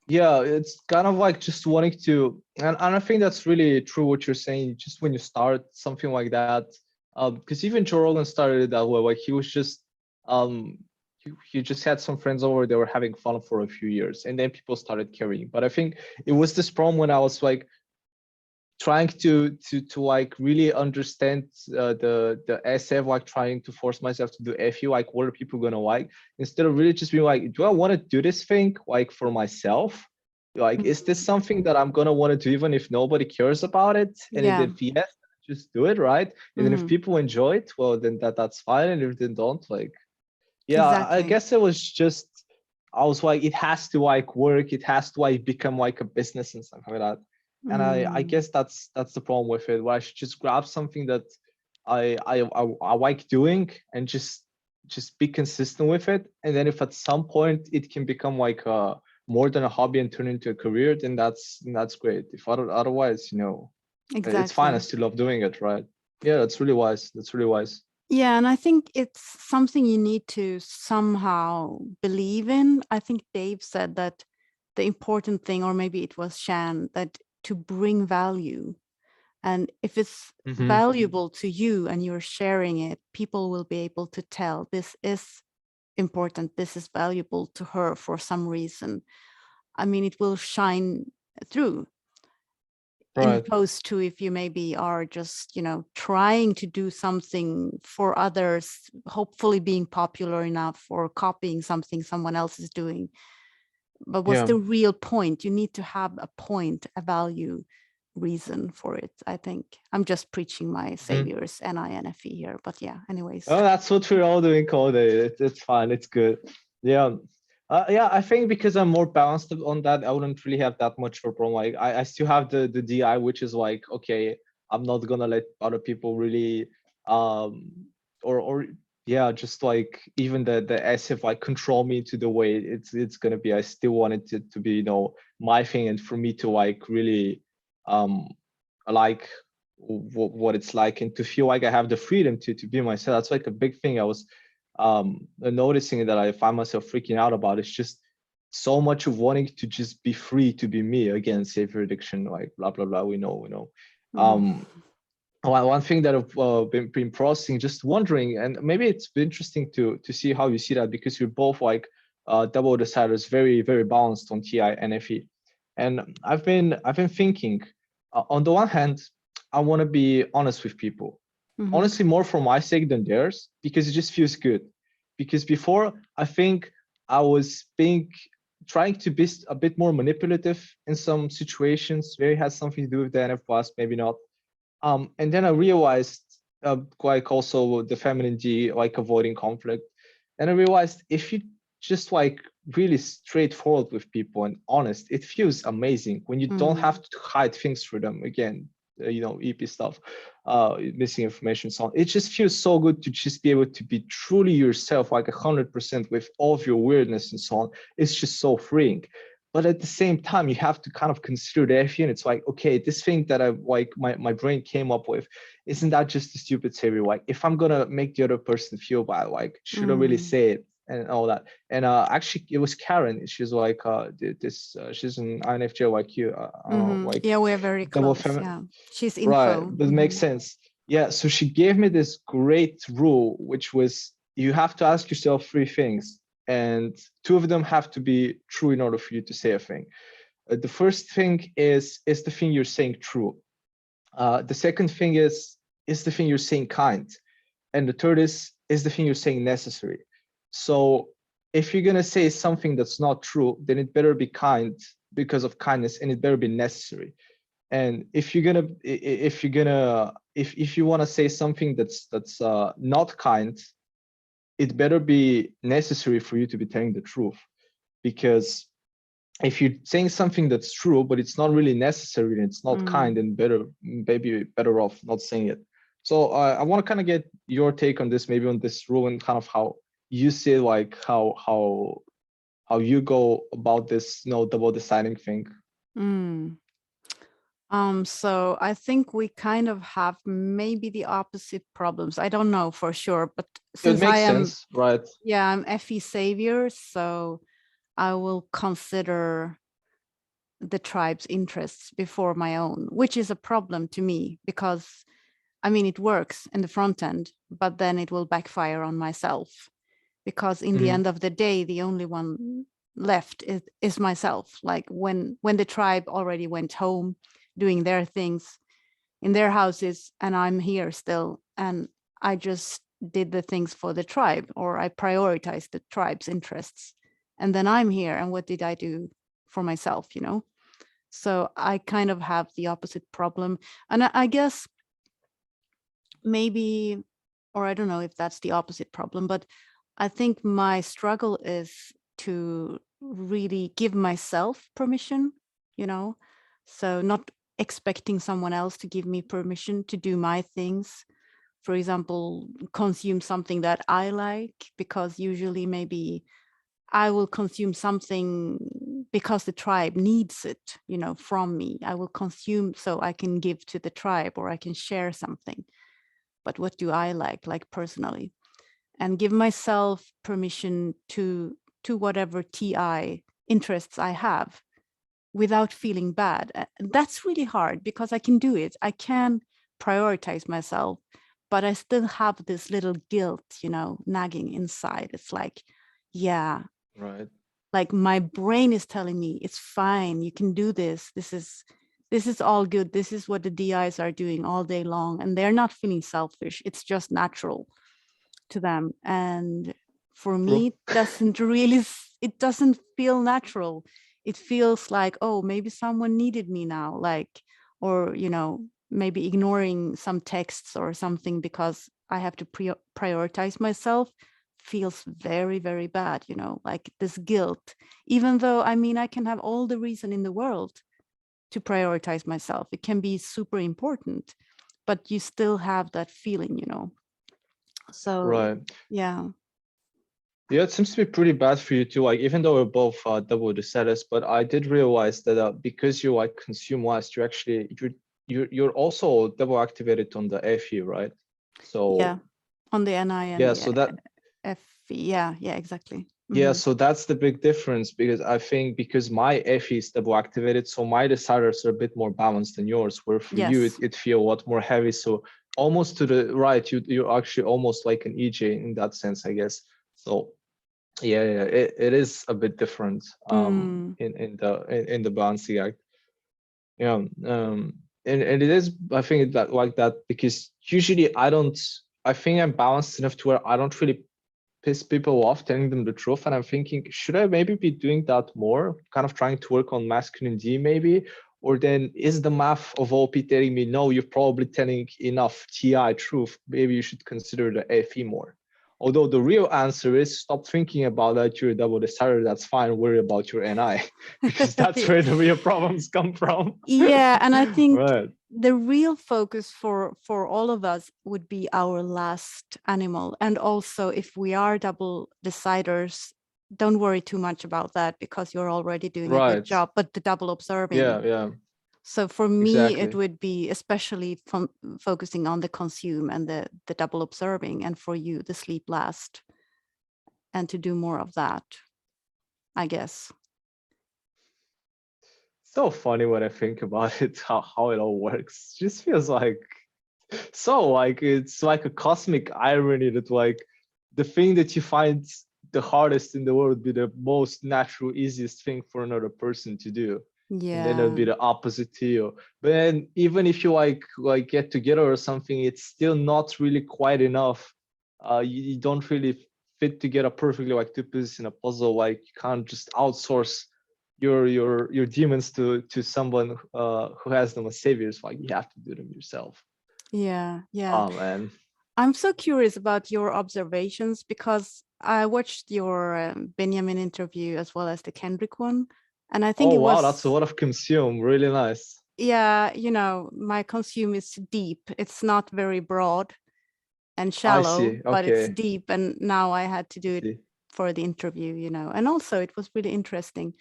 Yeah, it's kind of like just wanting to, and I think that's really true what you're saying. Just when you start something like that, because even Joe Rogan started it that way. Like he was just, he just had some friends over. They were having fun for a few years, and then people started caring. But I think it was this problem when I was like trying to like really understand the SF, like trying to force myself to do FU, like what are people gonna like, instead of really just being like, do I want to do this thing like for myself? Like, is this something that I'm gonna want to do even if nobody cares about it? And if yes, just do it, right? And then if people enjoy it, well, then that's fine. And if they don't, like, I guess it was just, I was like, it has to like work, it has to like become like a business and something like that. And I guess that's the problem with it, where I should just grab something that I like doing and just be consistent with it. And then if at some point it can become like more than a hobby and turn into a career, then that's great. If otherwise, it's fine. I still love doing it, right? Yeah, that's really wise. Yeah, and I think it's something you need to somehow believe in. I think Dave said that the important thing, or maybe it was Shan, that to bring value. And if it's valuable to you and you're sharing it, people will be able to tell this is important, this is valuable to her for some reason. I mean, it will shine through. In opposed to if you maybe are just, trying to do something for others, hopefully being popular enough or copying something someone else is doing. But what's the real point? You need to have a point, a value, reason for it. I think I'm just preaching my saviors, NINFE here, but anyways. Oh, that's what we're all doing, Code. It's fine. It's good. Yeah. I think because I'm more balanced on that, I wouldn't really have that much of a problem. Like I still have the DI, which is like, okay, I'm not gonna let other people really just like even the SF like control me to the way it's gonna be. I still want it to be, my thing, and for me to like really like what it's like and to feel like I have the freedom to be myself. That's like a big thing I was noticing that I find myself freaking out about. It's just so much of wanting to just be free to be me. Again, savior addiction, like blah blah blah, we know. One thing that I've been processing, just wondering, and maybe it's interesting to see how you see that, because you're both like double deciders, very very balanced on TI and FE. And I've been thinking, on the one hand, I want to be honest with people. honestly more for my sake than theirs, because it just feels good. Because before, I think I was trying to be a bit more manipulative in some situations where it has something to do with the NF plus, maybe not. And then I realized, like also the feminine G, like avoiding conflict. And I realized if you just like really straightforward with people and honest, it feels amazing when you don't have to hide things for them. Again, EP stuff, missing information, so on. It just feels so good to just be able to be truly yourself, like 100% with all of your weirdness and so on. It's just so freeing. But at the same time, you have to kind of consider the FE, and it's like, okay, this thing that I like my brain came up with, isn't that just a stupid theory? Like, if I'm gonna make the other person feel bad, like, should I really say it and all that? And actually, it was Karen. She's like she's an INFJ like you, like yeah, we're very double close. feminine, Yeah, she's right? info. But it makes sense. Yeah. So she gave me this great rule, which was you have to ask yourself three things, and two of them have to be true in order for you to say a thing. The first thing is the thing you're saying true? The second thing is the thing you're saying kind? And the third is the thing you're saying necessary? So if you're gonna say something that's not true, then it better be kind because of kindness, and it better be necessary. And if you're gonna if you want to say something that's not kind, it better be necessary for you to be telling the truth. Because if you're saying something that's true but it's not really necessary and it's not kind, then maybe better off not saying it. So I want to kind of get your take on this, maybe on this rule, and kind of how you see, like how you go about this, double deciding thing. So I think we kind of have maybe the opposite problems. I don't know for sure, but It since I makes am, sense, right? yeah, I'm FE savior, so I will consider the tribe's interests before my own, which is a problem to me because, I mean, it works in the front end, but then it will backfire on myself because in the end of the day, the only one left is myself. Like when the tribe already went home doing their things in their houses and I'm here still, and I just did the things for the tribe, or I prioritized the tribe's interests, and then I'm here, and what did I do for myself, So I kind of have the opposite problem. And I guess maybe, or I don't know if that's the opposite problem, but I think my struggle is to really give myself permission, so not expecting someone else to give me permission to do my things. For example, consume something that I like, because usually maybe I will consume something because the tribe needs it, from me. I will consume so I can give to the tribe, or I can share something. But what do I like personally? And give myself permission to whatever TI interests I have without feeling bad. That's really hard because I can do it. I can prioritize myself, but I still have this little guilt, nagging inside. It's like, yeah, Right. like my brain is telling me it's fine, you can do this. This is all good. This is what the DIs are doing all day long, and they're not feeling selfish. It's just natural to them. And for me, it doesn't feel natural. It feels like, oh, maybe someone needed me now, like, or maybe ignoring some texts or something because I have to prioritize myself feels very, very bad, like this guilt, even though, I mean, I can have all the reason in the world to prioritize myself. It can be super important, but you still have that feeling, so Right. yeah. Yeah, it seems to be pretty bad for you too. Like, even though we're both double the status, but I did realize that because you like consume less, you're also double activated on the FE, right? So Yeah, on the NI and yeah, the so that FE. Yeah, exactly. yeah, so that's the big difference, because I think because my FE is double activated, so my desires are a bit more balanced than yours, where for you Yes. it feel a lot more heavy. So almost to the right, you're actually almost like an EJ in that sense, I guess. So yeah, it is a bit different in the balancing act. Yeah. and it is, I think, that like that, because usually I think I'm balanced enough to where I don't really piss people off telling them the truth. And I'm thinking, should I maybe be doing that more? Kind of trying to work on masculine D maybe? Or then is the math of OP telling me, no, you're probably telling enough TI truth. Maybe you should consider the FE more. Although the real answer is stop thinking about that. You're a double decider. That's fine. Worry about your NI, because that's where the real problems come from. Yeah, and I think right. the real focus for all of us would be our last animal. And also, if we are double deciders, don't worry too much about that, because you're already doing a good job. But the double observing, yeah. So for me, exactly. it would be especially focusing on the consume and the double observing, and for you, the sleep last, and to do more of that, I guess. So funny when I think about it, how it all works. It just feels like so like it's like a cosmic irony that like the thing that you find the hardest in the world would be the most natural, easiest thing for another person to do. Yeah. And then it'll be the opposite to you. But then even if you like get together or something, it's still not really quite enough. You don't really fit together perfectly like two pieces in a puzzle. Like you can't just outsource your demons to someone who has them as saviors. Like you have to do them yourself. Yeah. Oh man, I'm so curious about your observations, because I watched your Benjamin interview as well as the Kendrick one, and I think wow, that's a lot of consume. Really nice. Yeah, my consume is deep. It's not very broad and shallow, I see. Okay. but it's deep. And now I had to do it for the interview, and also it was really interesting.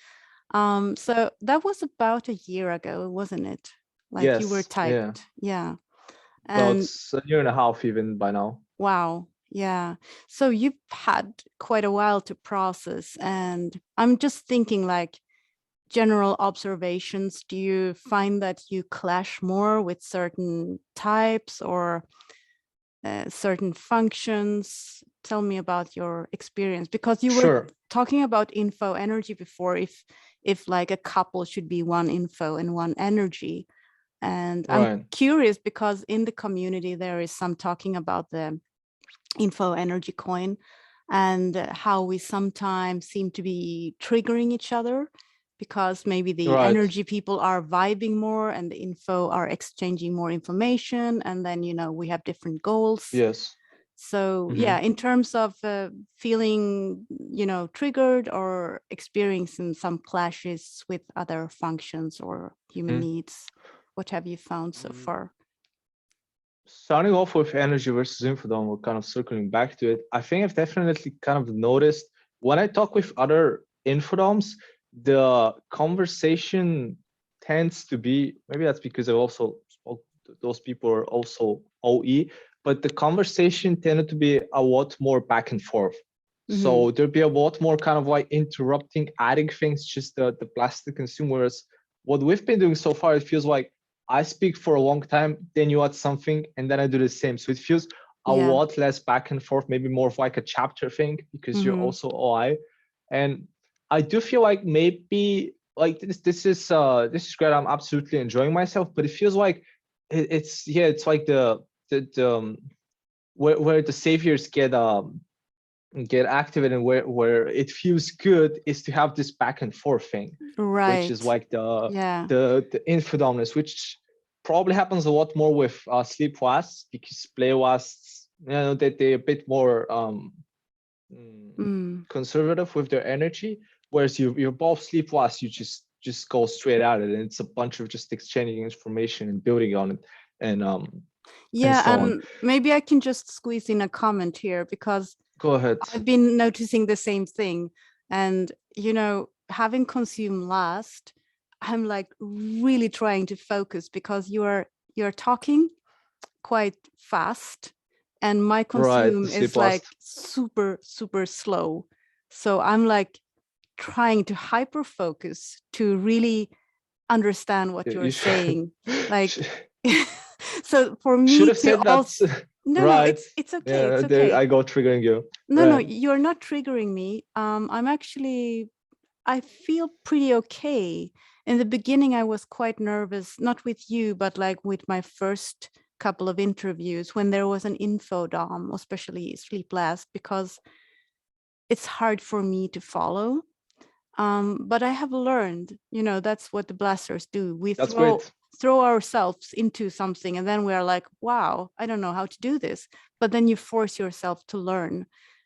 So that was about a year ago, wasn't it? Like yes, you were typed. Yeah. Well, And it's a year and a half even by now. Wow. Yeah. So you've had quite a while to process. And I'm just thinking, like, general observations. Do you find that you clash more with certain types or certain functions? Tell me about your experience, because you were talking about info energy before, if like a couple should be one info and one energy. And I'm curious, because in the community there is some talking about the info energy coin and how we sometimes seem to be triggering each other, because maybe the energy people are vibing more and the info are exchanging more information, and then we have different goals. Yes. So yeah, in terms of feeling triggered or experiencing some clashes with other functions or human needs, what have you found so far? Starting off with energy versus infodom, we're kind of circling back to it. I think I've definitely kind of noticed when I talk with other infodoms, the conversation tends to be, maybe that's because I also spoke to those people are also OE, but the conversation tended to be a lot more back and forth. So there'd be a lot more kind of like interrupting, adding things, just the plastic consumers. What we've been doing so far, it feels like I speak for a long time, then you add something, and then I do the same. So it feels a lot less back and forth, maybe more of like a chapter thing, because you're also OI. And I do feel like maybe like this is great. I'm absolutely enjoying myself, but it feels like it's like the where the saviors get activated, and where it feels good is to have this back and forth thing, which is like the infodominance, which probably happens a lot more with sleep wasts, because play wasts, that they're a bit more conservative with their energy, whereas you're both sleep wasts, you just go straight at it, and it's a bunch of just exchanging information and building on it, and and maybe I can just squeeze in a comment here, because go ahead. I've been noticing the same thing, and having consumed last, I'm like really trying to focus, because you're talking quite fast and my consume is like super slow, so I'm like trying to hyper focus to really understand what you're saying, like so for me should have said also no, it's okay, it's okay. I go triggering you. No, you're not triggering me. I'm actually I feel pretty okay. In the beginning, I was quite nervous, not with you, but like with my first couple of interviews when there was an info dom, especially sleep last, because it's hard for me to follow. But I have learned, that's what the blasters do. We That's throw great. ourselves into something, and then we're like, wow, I don't know how to do this. But then you force yourself to learn.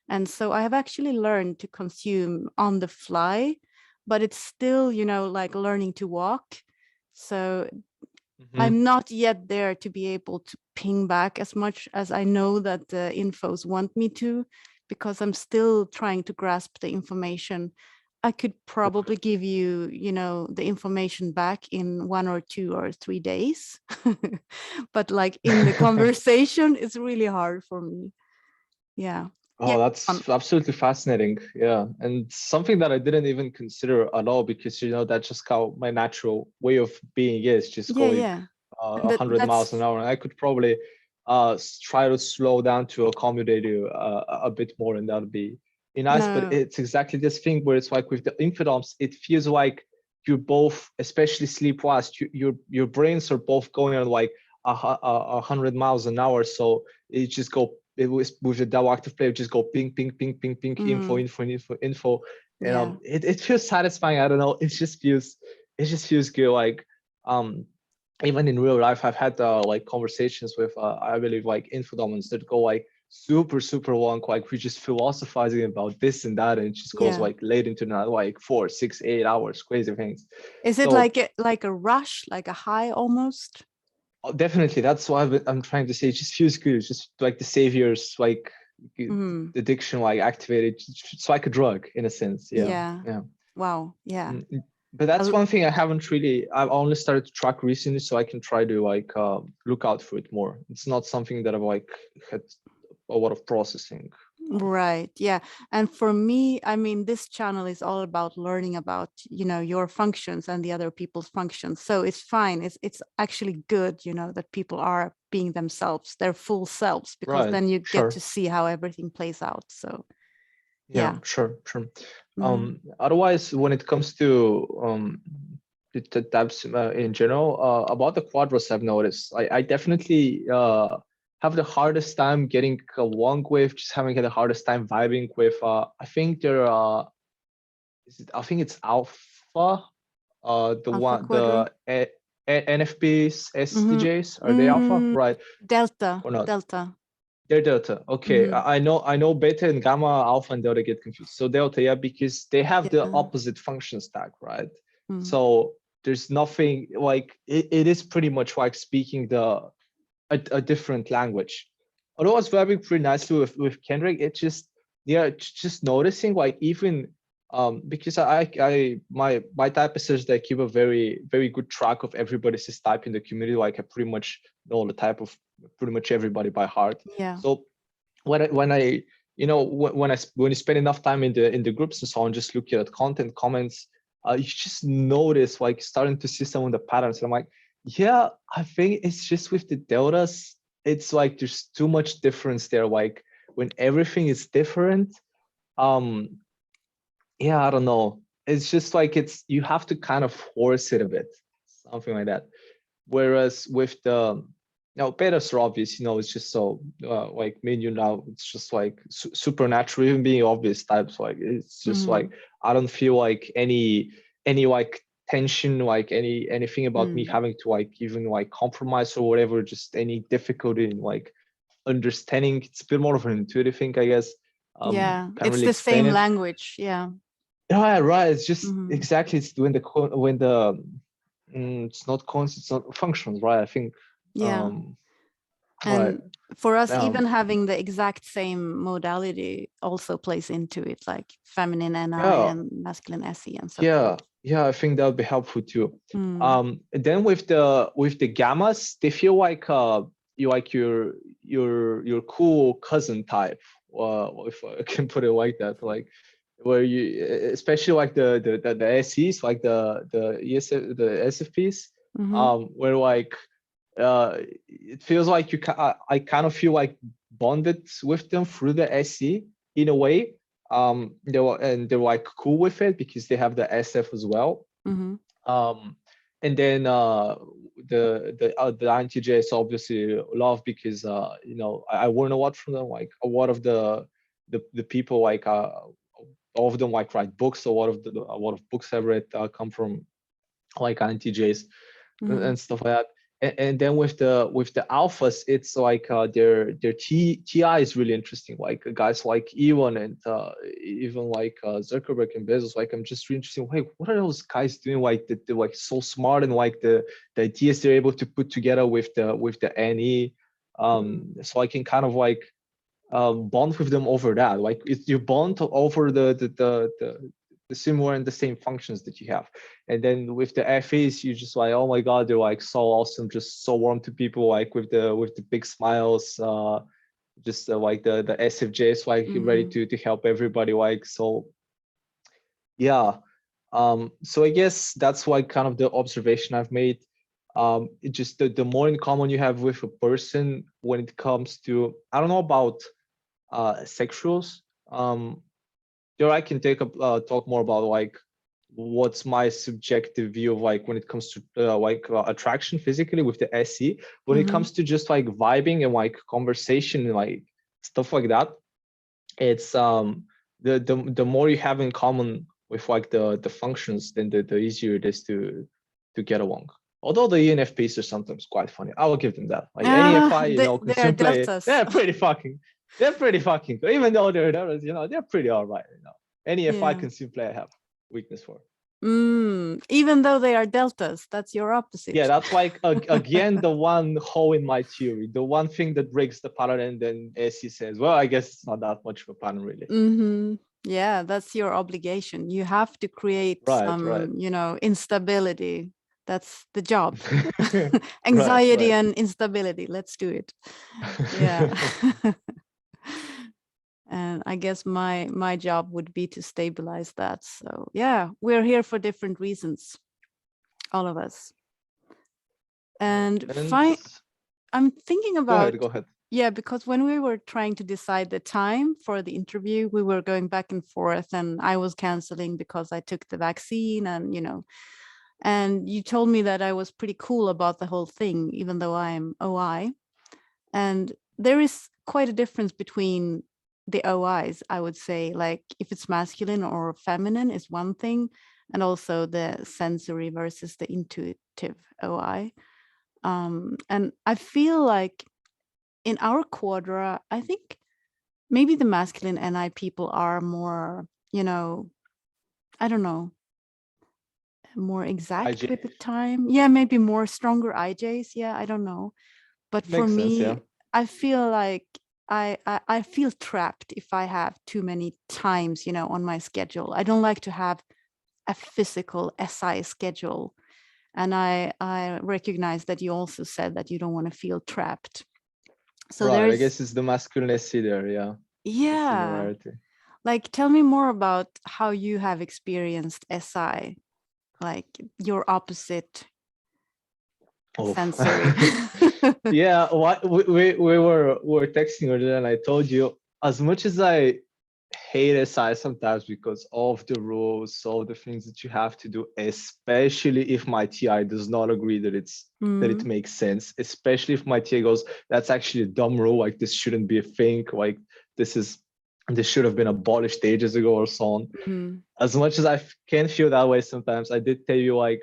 And so I have actually learned to consume on the fly, but it's still, like learning to walk. So Mhm. I'm not yet there to be able to ping back as much as I know that the infos want me to, because I'm still trying to grasp the information. I could probably give you, the information back in 1 or 2 or 3 days. But like in the conversation, it's really hard for me. Yeah. Yeah. Oh, that's absolutely fascinating. Yeah. And something that I didn't even consider at all, because, that's just how my natural way of being is, just Yeah. going Yeah. And 100 miles an that's hour. And I could probably try to slow down to accommodate you a bit more, and that would be nice. But no. it's exactly this thing where it's like with the infidoms, it feels like you're both, especially sleep fast, your brains are both going on like 100 miles an hour. So it just go it was with the DAO active player, just go ping, ping, ping, ping, ping, info, Mm, info, info, info. And yeah. it feels satisfying. I don't know. It just feels good. Like even in real life, I've had like conversations with I believe like infodemons that go like super, super long, like we just philosophizing about this and that, and it just goes Yeah. like late into night, like 4, 6, 8 hours, crazy things. Is it So like a rush, like a high almost? definitely, that's why I'm trying to say. It just feels good. It's just like the saviors, like the Mm, addiction, like activated. It's like a drug in a sense. Yeah, yeah. yeah. Wow. Yeah. But that's I'll- one thing I haven't really. I've only started to track recently, so I can try to like look out for it more. It's not something that I've like had a lot of processing of. Right. Yeah. And for me, I mean, this channel is all about learning about, your functions and the other people's functions. So it's fine. It's actually good, that people are being themselves, their full selves, because Right. then you get to Sure. see how everything plays out. So Yeah. yeah. Sure. Sure. Mm, Otherwise, when it comes to the types in general, about the quadros, I've noticed I definitely have the hardest time getting along with, just having the hardest time vibing with. I think there are. I think it's alpha. The alpha one quadrant. the NFPs Hmm. SDJs, are they alpha? Mm, Right delta. or not? Delta. They're delta. Okay, Hmm. I know beta and gamma, alpha and delta get confused. So delta, yeah, because they have the Yeah. opposite function stack, right? Mm, So there's nothing like it is pretty much like speaking a different language. Although I was vibing pretty nicely with Kendrick, it just yeah, just noticing like even because my type is such that I keep a very, very good track of everybody's type in the community. Like I pretty much know the type of pretty much everybody by heart. yeah. So when I when you spend enough time in the groups and so on, just looking at content comments, you just notice like starting to see some of the patterns. And I'm like, yeah, I think it's just with the deltas, it's like there's too much difference there. Like when everything is different, um, yeah, I don't know. It's just like it's you have to kind of force it a bit, something like that. Whereas with the now betas are obvious, it's just so like me and you now, it's just like supernatural, even being obvious types. Like it's just Mm, like I don't feel like any like tension, like anything about me mm. having to like even like compromise or whatever, just any difficulty in like understanding. It's a bit more of an intuitive thing, I guess. Yeah. Can't It's really the explain same it. language. Yeah. Yeah, right. It's just Hmm. exactly it's when the it's not constants, it's not functions, right? I think Yeah. um right. And for us, even Um having the exact same modality also plays into it, like feminine NI yeah, and masculine SE and so forth. yeah, I think that would be helpful too. Mm. And then with the gammas, they feel like you like your cool cousin type, if I can put it like that, like where you especially like the SEs, like the SFPs, Hmm. where like it feels like I kind of feel like bonded with them through the SE in a way. they're like cool with it because they have the SF as well. Mm-hmm. And then the INTJs obviously love because I learn a lot from them. Like a lot of the people, like all of them like write books. A lot of books I've read come from like INTJs and stuff like that. And then with the alphas, it's like their TI is really interesting. Like guys like Elon and even like Zuckerberg and Bezos. Like I'm just really interested. Like what are those guys doing? Like they're like so smart, and like the ideas they're able to put together with the NE. So I can kind of like bond with them over that. Like you bond over the similar and the same functions that you have. And then with the FAs, you just like, oh my god, they're like so awesome, just so warm to people, like with the big smiles, just like the SFJs, like ready to help everybody. Like so, yeah. So I guess that's like kind of the observation I've made. It just the more in common you have with a person when it comes to, I don't know about sexuals. There I can talk more about like what's my subjective view of like when it comes to attraction physically with the SE. When it comes to just like vibing and like conversation and like stuff like that, it's the more you have in common with like the functions, then the easier it is to get along. Although the ENFPs are sometimes quite funny, I will give them that. Like NEFI, They are consume play, deltas. they're pretty fucking good. Even though they're pretty all right. NEFI consume play I have weakness for. Even though they are deltas, that's your opposite. Yeah, that's like again the one hole in my theory, the one thing that breaks the pattern, and then SE says, well, I guess it's not that much of a pattern really. Yeah, that's your obligation. You have to create some, instability. That's the job. Anxiety and instability. Let's do it. Yeah. And I guess my job would be to stabilize that. So yeah, we're here for different reasons, all of us. And I'm thinking about, go ahead. Yeah, because when we were trying to decide the time for the interview, we were going back and forth, and I was canceling because I took the vaccine, and you told me that I was pretty cool about the whole thing, even though I'm OI. And there is quite a difference between the OIs, I would say, like if it's masculine or feminine is one thing, and also the sensory versus the intuitive OI. And I feel like in our quadra, I think maybe the masculine NI people are more, I don't know, more exact with the time. Yeah, maybe more stronger IJs. Yeah, I don't know. But for me, I feel like I feel trapped if I have too many times, on my schedule. I don't like to have a physical SI schedule. And I recognize that you also said that you don't want to feel trapped. So right, I guess it's the masculine SE there, yeah. Yeah. Like, tell me more about how you have experienced SI, like your opposite sensory. Yeah, we were texting earlier, and I told you, as much as I hate SI sometimes because of the rules, all the things that you have to do, especially if my TI does not agree that that it makes sense, especially if my TI goes, that's actually a dumb rule, like this shouldn't be a thing, like this should have been abolished ages ago or so on. As much as I can feel that way sometimes, I did tell you, like,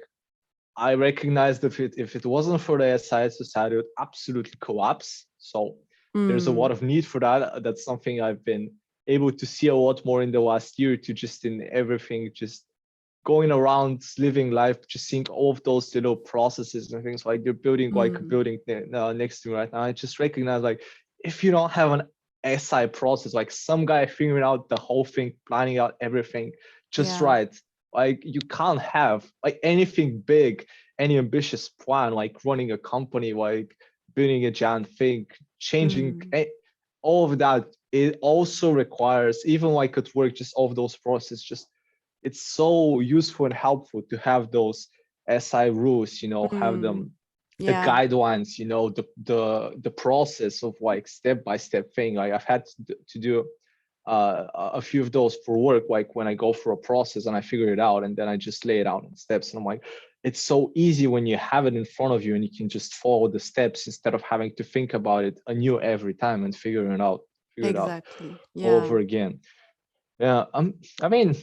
I recognize that if it wasn't for the SI, society would absolutely collapse. So there's a lot of need for that. That's something I've been able to see a lot more in the last year, to just in everything, just going around living life, just seeing all of those little processes and things, like you're building like a building next to me right now. I just recognize, like, if you don't have an SI process, like some guy figuring out the whole thing, planning out everything just right, like you can't have like anything big, any ambitious plan, like running a company, like building a giant thing, changing all of that. It also requires, even like at work, just all of those processes, just it's so useful and helpful to have those SI rules, have them, the guidelines, the process of like step-by-step thing. Like I've had to do a few of those for work, like when I go for a process and I figure it out and then I just lay it out in steps. And I'm like, it's so easy when you have it in front of you and you can just follow the steps instead of having to think about it anew every time and figure it out Exactly. Yeah. over again. Yeah. I mean,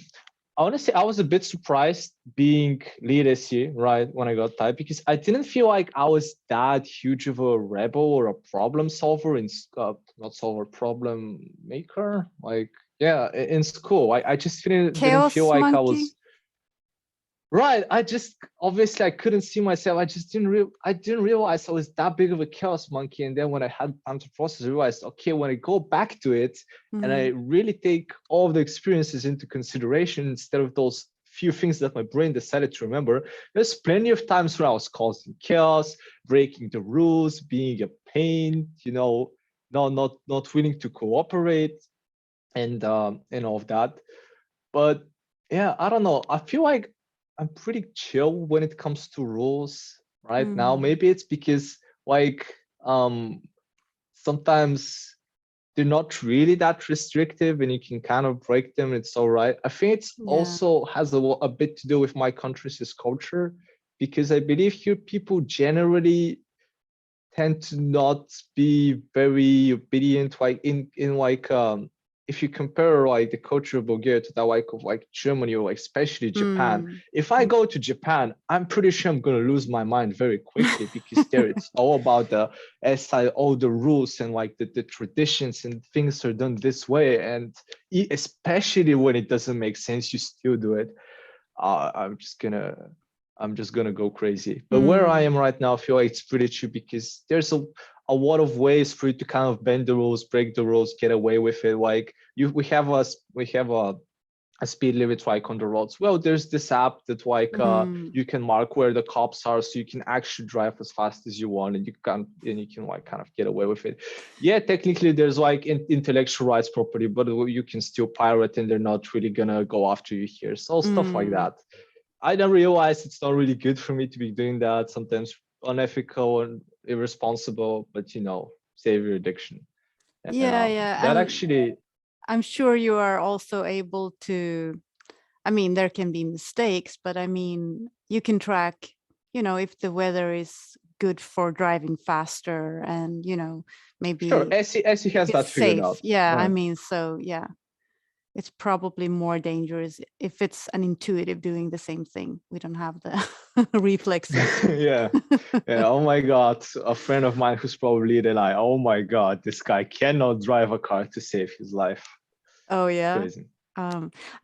honestly, I was a bit surprised being lead SE, right, when I got type, because I didn't feel like I was that huge of a rebel or a problem solver not solver, problem maker. Like, yeah, in school, I just didn't feel Chaos like I monkey. was. Right. I just obviously I couldn't see myself. I didn't realize I was that big of a chaos monkey. And then when I had time to process, I realized, okay, when I go back to it and I really take all of the experiences into consideration instead of those few things that my brain decided to remember, there's plenty of times where I was causing chaos, breaking the rules, being a pain, not willing to cooperate and all of that. But yeah, I don't know. I feel like I'm pretty chill when it comes to rules right now. Maybe it's because like sometimes they're not really that restrictive and you can kind of break them. It's all right. I think it's also has a bit to do with my country's culture, because I believe here people generally tend to not be very obedient, like in like if you compare like the culture of Bulgaria to that of like Germany or like especially Japan, if I go to Japan, I'm pretty sure I'm gonna lose my mind very quickly, because there it's all about the all the rules and like the traditions and things are done this way, and especially when it doesn't make sense, you still do it. I'm just gonna go crazy. But where I am right now, I feel like it's pretty chill, because there's a lot of ways for you to kind of bend the rules, break the rules, get away with it. Like we have a speed limit like on the roads. Well, there's this app that like you can mark where the cops are, so you can actually drive as fast as you want, and you can like kind of get away with it. Yeah, technically there's like intellectual rights property, but you can still pirate and they're not really gonna go after you here. So stuff like that. I don't realize it's not really good for me to be doing that. Sometimes unethical and irresponsible, but savior addiction. Yeah. That And actually, I'm sure you are also able to, I mean, there can be mistakes, but I mean, you can track, if the weather is good for driving faster and, maybe sure, SE has that it's figured safe. out. Yeah, Right. I mean, so yeah, it's probably more dangerous if it's an intuitive doing the same thing. We don't have the reflexes. Yeah. Oh my God. A friend of mine who's probably like, oh my God, this guy cannot drive a car to save his life. Oh yeah. Crazy.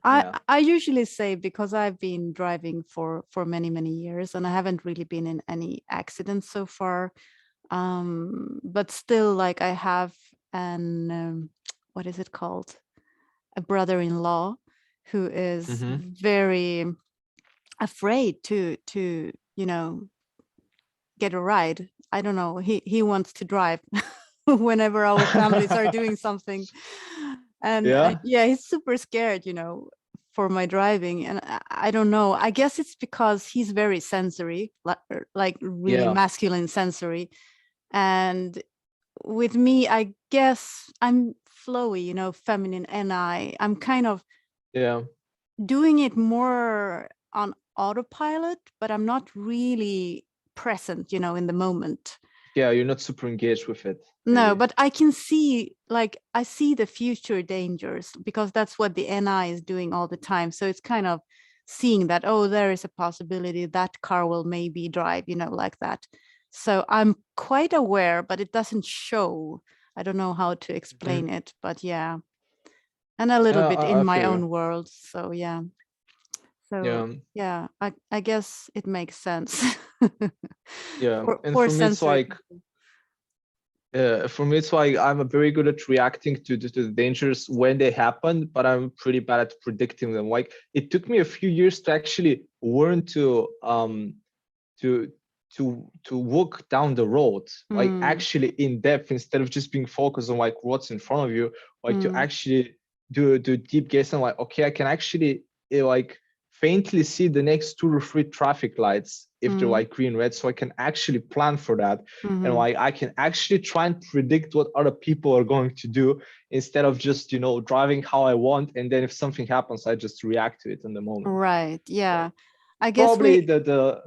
I usually say, because I've been driving for many years and I haven't really been in any accidents so far, but still, like, I have an what is it called, a brother-in-law who is very afraid to get a ride. I don't know, he wants to drive whenever our families are doing something, and he's super scared for my driving. And I don't know, I guess it's because he's very sensory, like really masculine sensory, and with me, I guess I'm flowy, feminine, and I'm kind of doing it more on autopilot, but I'm not really present, in the moment. Yeah, you're not super engaged with it. No, but I can see, like, I see the future dangers, because that's what the NI is doing all the time. So it's kind of seeing that, oh, there is a possibility that car will maybe drive, like that. So I'm quite aware, but it doesn't show. I don't know how to explain it, but yeah. And a little bit in my own world. So yeah. So yeah, I guess it makes sense. And for me, it's like, I'm very good at reacting to the dangers when they happen, but I'm pretty bad at predicting them. Like, it took me a few years to actually learn to walk down the road, like actually in depth, instead of just being focused on like what's in front of you, like to actually do deep gaze and like, okay, I can actually like faintly see the next 2 or 3 traffic lights if they're like green, red, so I can actually plan for that. And like I can actually try and predict what other people are going to do instead of just, you know, driving how I want, and then if something happens, I just react to it in the moment. Right. Yeah. I guess Probably we the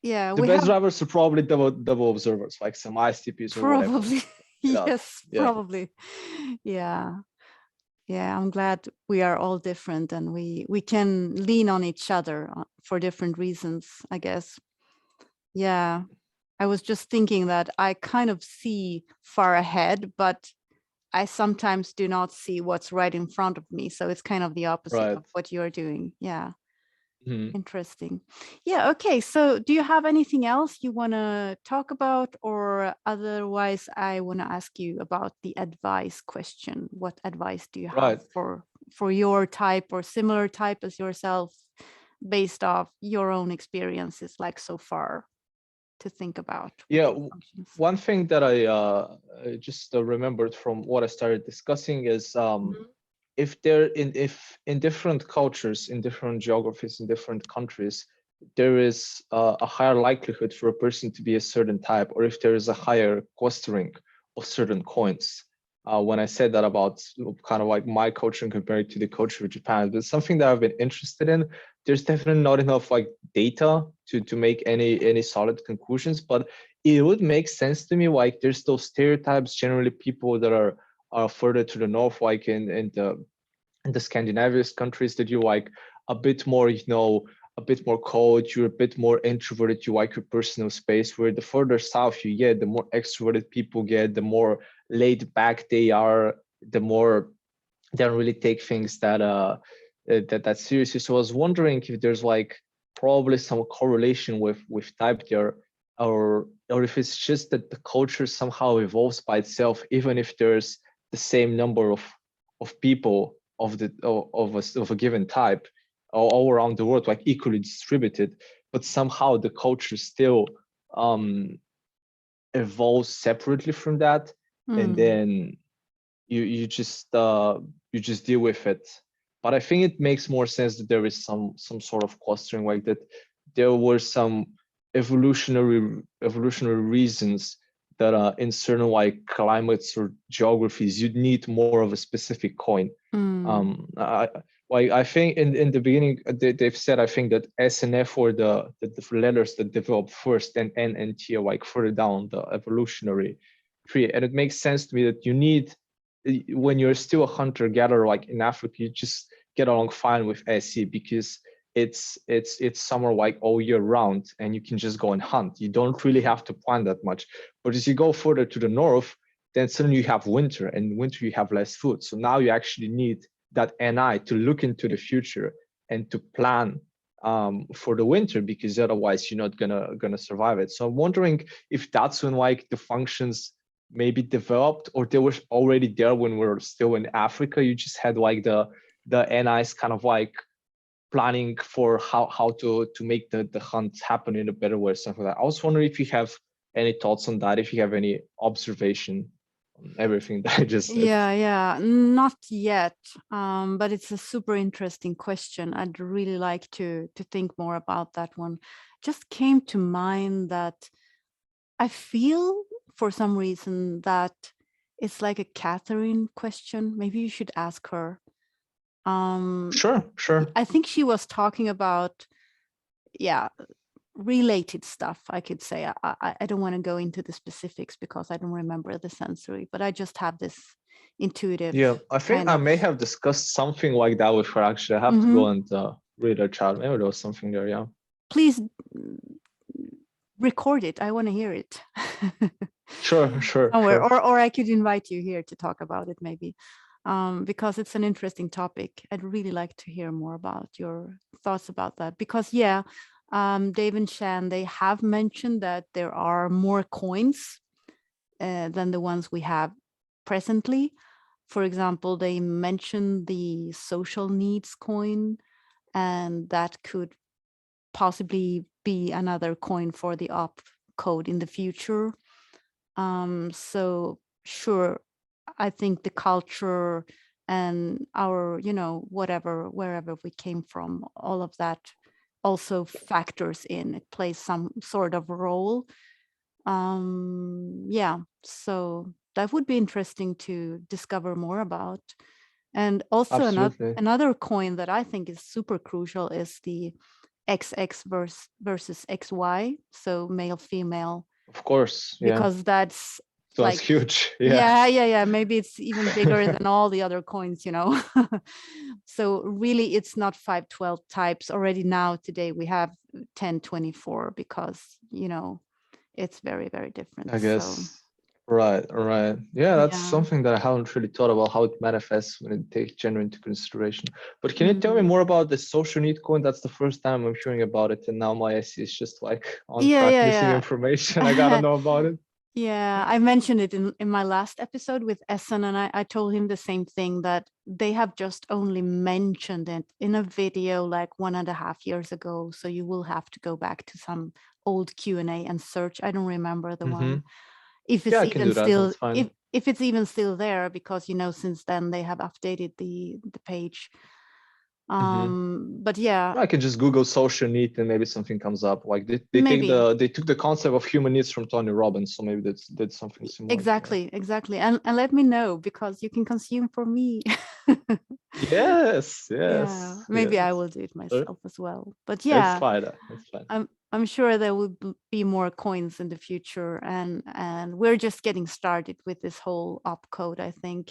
best have drivers are probably double observers, like some ISTPs or whatever. probably yes, Yeah. probably. Yeah. Yeah, I'm glad we are all different and we can lean on each other for different reasons, I guess. Yeah. I was just thinking that I kind of see far ahead, but I sometimes do not see what's right in front of me. So it's kind of the opposite Right. of what you're doing. Yeah. Mhm. Interesting. Yeah. Okay. So do you have anything else you want to talk about, or otherwise I want to ask you about the advice question. What advice do you have Right. for your type or similar type as yourself based off your own experiences like so far to think about with Yeah. these functions? One thing that I just remembered from what I started discussing is if in different cultures, in different geographies, in different countries, there is a higher likelihood for a person to be a certain type, or if there is a higher clustering of certain coins. When I said that about kind of like my culture and compared to the culture of Japan, but something that I've been interested in. There's definitely not enough like data to make any solid conclusions, but it would make sense to me. Like there's those stereotypes, generally people that are further to the north, like in the Scandinavian countries, that you like a bit more, you know, a bit more cold, you're a bit more introverted, you like your personal space. Where the further south you get, the more extroverted people get, the more laid back they are, the more they don't really take things that seriously. So I was wondering if there's like probably some correlation with type there, or if it's just that the culture somehow evolves by itself, even if there's the same number of people of a given type all around the world, like equally distributed, but somehow the culture still um, evolves separately from that, and then you just deal with it. But I think it makes more sense that there is some sort of clustering, like that there were some evolutionary reasons that in certain like climates or geographies you'd need more of a specific coin. I like I think in the beginning they've said, I think that S and F were the letters that developed first, and N and T are like further down the evolutionary tree. And it makes sense to me that you need, when you're still a hunter gatherer like in Africa, you just get along fine with SE because it's summer like all year round, and you can just go and hunt. You don't really have to plan that much. But as you go further to the north, then suddenly you have winter, and winter you have less food. So now you actually need that NI to look into the future and to plan for the winter, because otherwise you're not gonna survive it. So I'm wondering if that's when like the functions maybe developed, or they were already there when we were still in Africa. You just had like the NIs kind of like planning for how to make the hunt happen in a better way or something like that. I was wondering if you have any thoughts on that, if you have any observation on everything that I just said. Yeah, not yet. But it's a super interesting question. I'd really like to think more about that one. Just came to mind that I feel for some reason that it's like a Catherine question. Maybe you should ask her. Sure. I think she was talking about, related stuff, I could say. I don't want to go into the specifics because I don't remember the sensory, but I just have this intuitive Yeah, I think kind I of. may have discussed something like that with her. Actually, I have to go and read her chat. Maybe there was something there. Yeah. Please record it. I want to hear it. Sure. Somewhere, or I could invite you here to talk about it maybe, because it's an interesting topic. I'd really like to hear more about your thoughts about that, because Dave and Shan, they have mentioned that there are more coins than the ones we have presently. For example, they mentioned the social needs coin, and that could possibly be another coin for the op code in the future. So sure, I think the culture and our, whatever, wherever we came from, all of that also factors in. It plays some sort of role. Yeah, so that would be interesting to discover more about. And also Absolutely. another coin that I think is super crucial is the XX versus XY, so male, female, Of course. Yeah. because that's So it's like, huge. Yeah. yeah. Maybe it's even bigger than all the other coins, So really, it's not 512 types. Already now, today, we have 1024 because, it's very, very different. I So guess. Right. Yeah, that's yeah. something that I haven't really thought about how it manifests when it takes gender into consideration. But can you tell me Mm. more about the social need coin? That's the first time I'm hearing about it, and now my IC is just like on Yeah, track, missing yeah, information. I gotta yeah. know about it. Yeah, I mentioned it in my last episode with Essen, and I told him the same thing, that they have just only mentioned it in a video like 1.5 years ago. So you will have to go back to some old Q&A and search. I don't remember the one. If Yeah, it's I can even do that. still, That's fine. if it's even still there, because since then they have updated the page. But yeah, I can just Google social need and maybe something comes up. Like maybe. they took the concept of human needs from Tony Robbins, so maybe that's something similar. Exactly. And let me know, because you can consume for me. Yes, Yeah, yes, maybe I yes. will do it Uh, myself as well. But It's yeah, fine. It's fine. I'm sure there will be more coins in the future, and we're just getting started with this whole opcode, I think.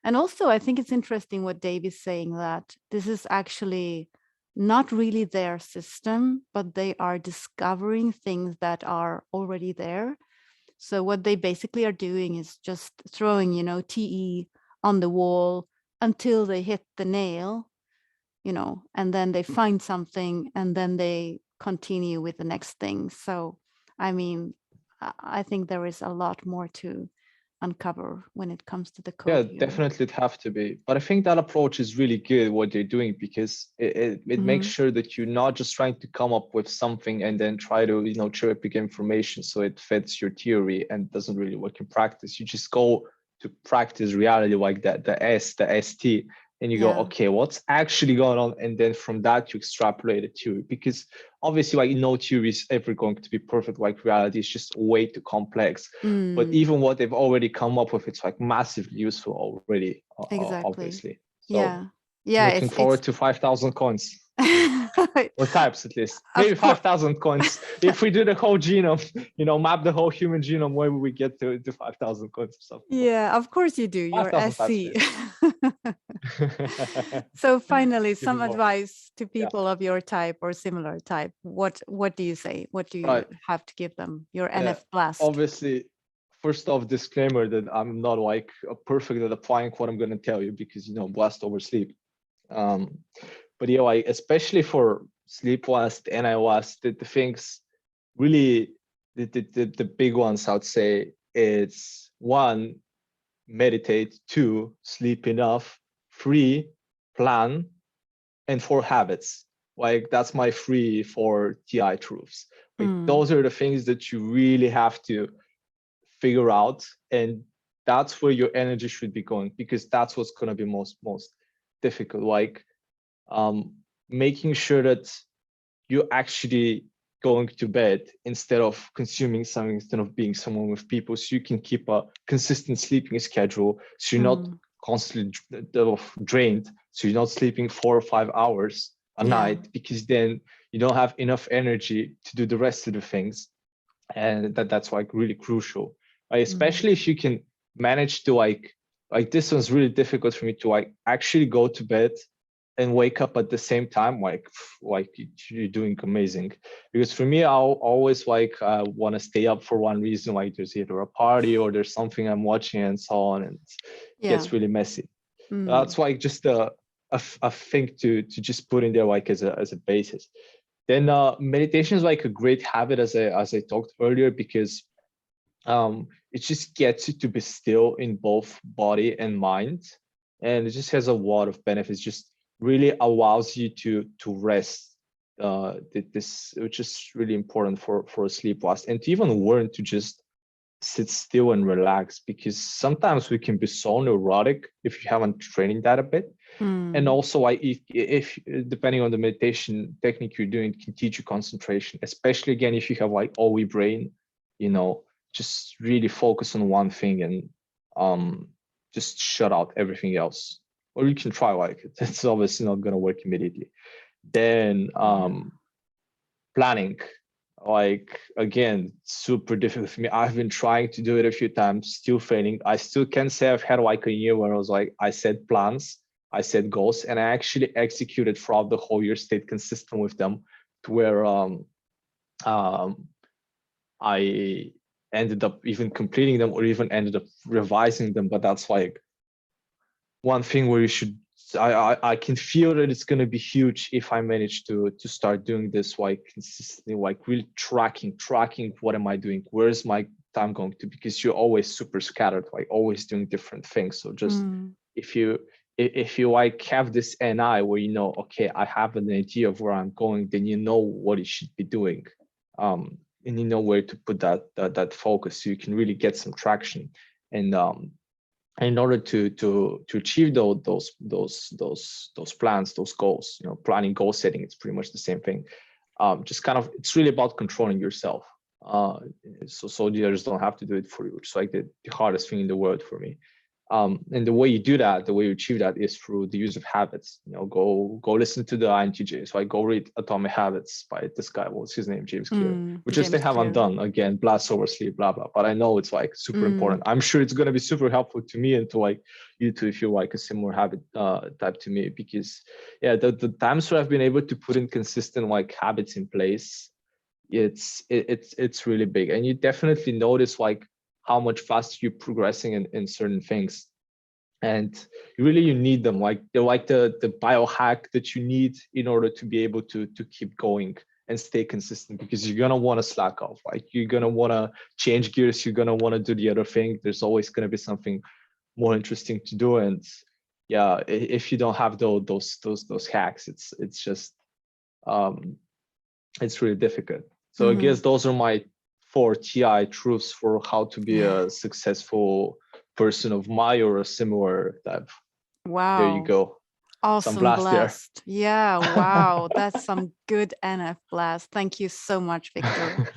And also, I think it's interesting what Dave is saying, that this is actually not really their system, but they are discovering things that are already there. So what they basically are doing is just throwing, TE on the wall until they hit the nail, and then they find something, and then they continue with the next thing. So, I mean, I think there is a lot more to uncover when it comes to the Yeah, code here. definitely it'd have to be. But I think that approach is really good, what they're doing, because it makes sure that you're not just trying to come up with something and then try to, cherry pick information so it fits your theory and doesn't really work in practice. You just go to practice reality, like that, the ST, and you go, Yeah. okay, what's actually going on? And then from that, you extrapolate a theory, because obviously, like, no theory is ever going to be perfect. Like, reality is just way too complex. But even what they've already come up with, it's like massively useful already, Exactly. obviously. So Yeah. Yeah. looking It's forward to 5,000 coins. Or types, at least. of Maybe course. 5,000 coins. If we do the whole genome, map the whole human genome, where will we get to 5,000 coins or something? Yeah, of course you do. You're 5,000 types, SC. maybe. So finally, Even some more. advice to Yeah. people of your type or similar type. What do you say? What do you Right. have to give them? Your Yeah. NF blast. Obviously, first off, disclaimer that I'm not like perfect at applying what I'm going to tell you, because, blast over sleep. But yeah, like, especially for sleep last and I was the things really, the big ones, I would say, it's 1, meditate; 2, sleep enough; 3, plan; and 4, habits. Like, that's my 4 TI truths. Like, those are the things that you really have to figure out, and that's where your energy should be going, because that's what's going to be most difficult. Like, making sure that you're actually going to bed instead of consuming something, instead of being someone with people, so you can keep a consistent sleeping schedule, so you're not constantly drained, so you're not sleeping 4 or 5 hours a night, because then you don't have enough energy to do the rest of the things. And that's like really crucial, especially if you can manage to like this one's really difficult for me to like actually go to bed and wake up at the same time. Like you're doing amazing, because for me, I'll always like want to stay up for one reason, like there's either a party or there's something I'm watching and so on, and it gets really messy. That's like just a thing to just put in there, like as a basis. Then meditation is like a great habit, as I talked earlier, because it just gets you to be still in both body and mind, and it just has a lot of benefits. Just really allows you to rest. This, which is really important for a sleep last, and to even learn to just sit still and relax, because sometimes we can be so neurotic if you haven't trained that a bit. And also, if depending on the meditation technique you're doing, it can teach you concentration, especially again if you have like OE brain, just really focus on one thing and just shut out everything else. Or you can try like it. It's obviously not going to work immediately. Then planning, like again, super difficult for me. I've been trying to do it a few times, still failing. I still can't say I've had like a year where I was like, I set plans, I set goals, and I actually executed throughout the whole year, stayed consistent with them, to where I ended up even completing them or even ended up revising them. But that's like one thing where you should, I can feel that it's going to be huge if I manage to start doing this like consistently, like really tracking what am I doing, where's my time going to, because you're always super scattered, like always doing different things. So just if you like have this NI where okay, I have an idea of where I'm going, then you know what you should be doing, and you know where to put that focus, so you can really get some traction. And in order to achieve those plans, those goals, planning, goal setting, it's pretty much the same thing. Just kind of, it's really about controlling yourself. So the others don't have to do it for you, which is like the hardest thing in the world for me. And the way you do that, the way you achieve that, is through the use of habits. Go listen to the INTJ. So I go read Atomic Habits by this guy. What's his name? James Clear. Which I still haven't done. Again, blast over sleep, blah blah. But I know it's like super important. I'm sure it's gonna be super helpful to me and to like you too, if you're like a similar habit type to me. Because the times where I've been able to put in consistent like habits in place, it's really big. And you definitely notice like how much faster you're progressing in certain things. And you need them. Like they're like the biohack that you need in order to be able to keep going and stay consistent, because you're gonna want to slack off. Like you're gonna want to change gears, you're gonna want to do the other thing. There's always gonna be something more interesting to do. And if you don't have those hacks, it's just it's really difficult. So I guess those are my 4 TI truths for how to be a successful person of my or a similar type. Wow. There you go. Awesome. Some blast blast. there. Yeah. Wow. That's some good NF blast. Thank you so much, Viktor.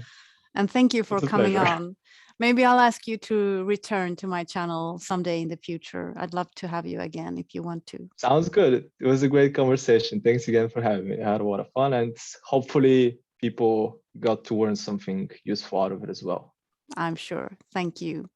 And thank you for coming on. Maybe I'll ask you to return to my channel someday in the future. I'd love to have you again if you want to. Sounds good. It was a great conversation. Thanks again for having me. I had a lot of fun, and hopefully people got to learn something useful out of it as well. I'm sure. Thank you.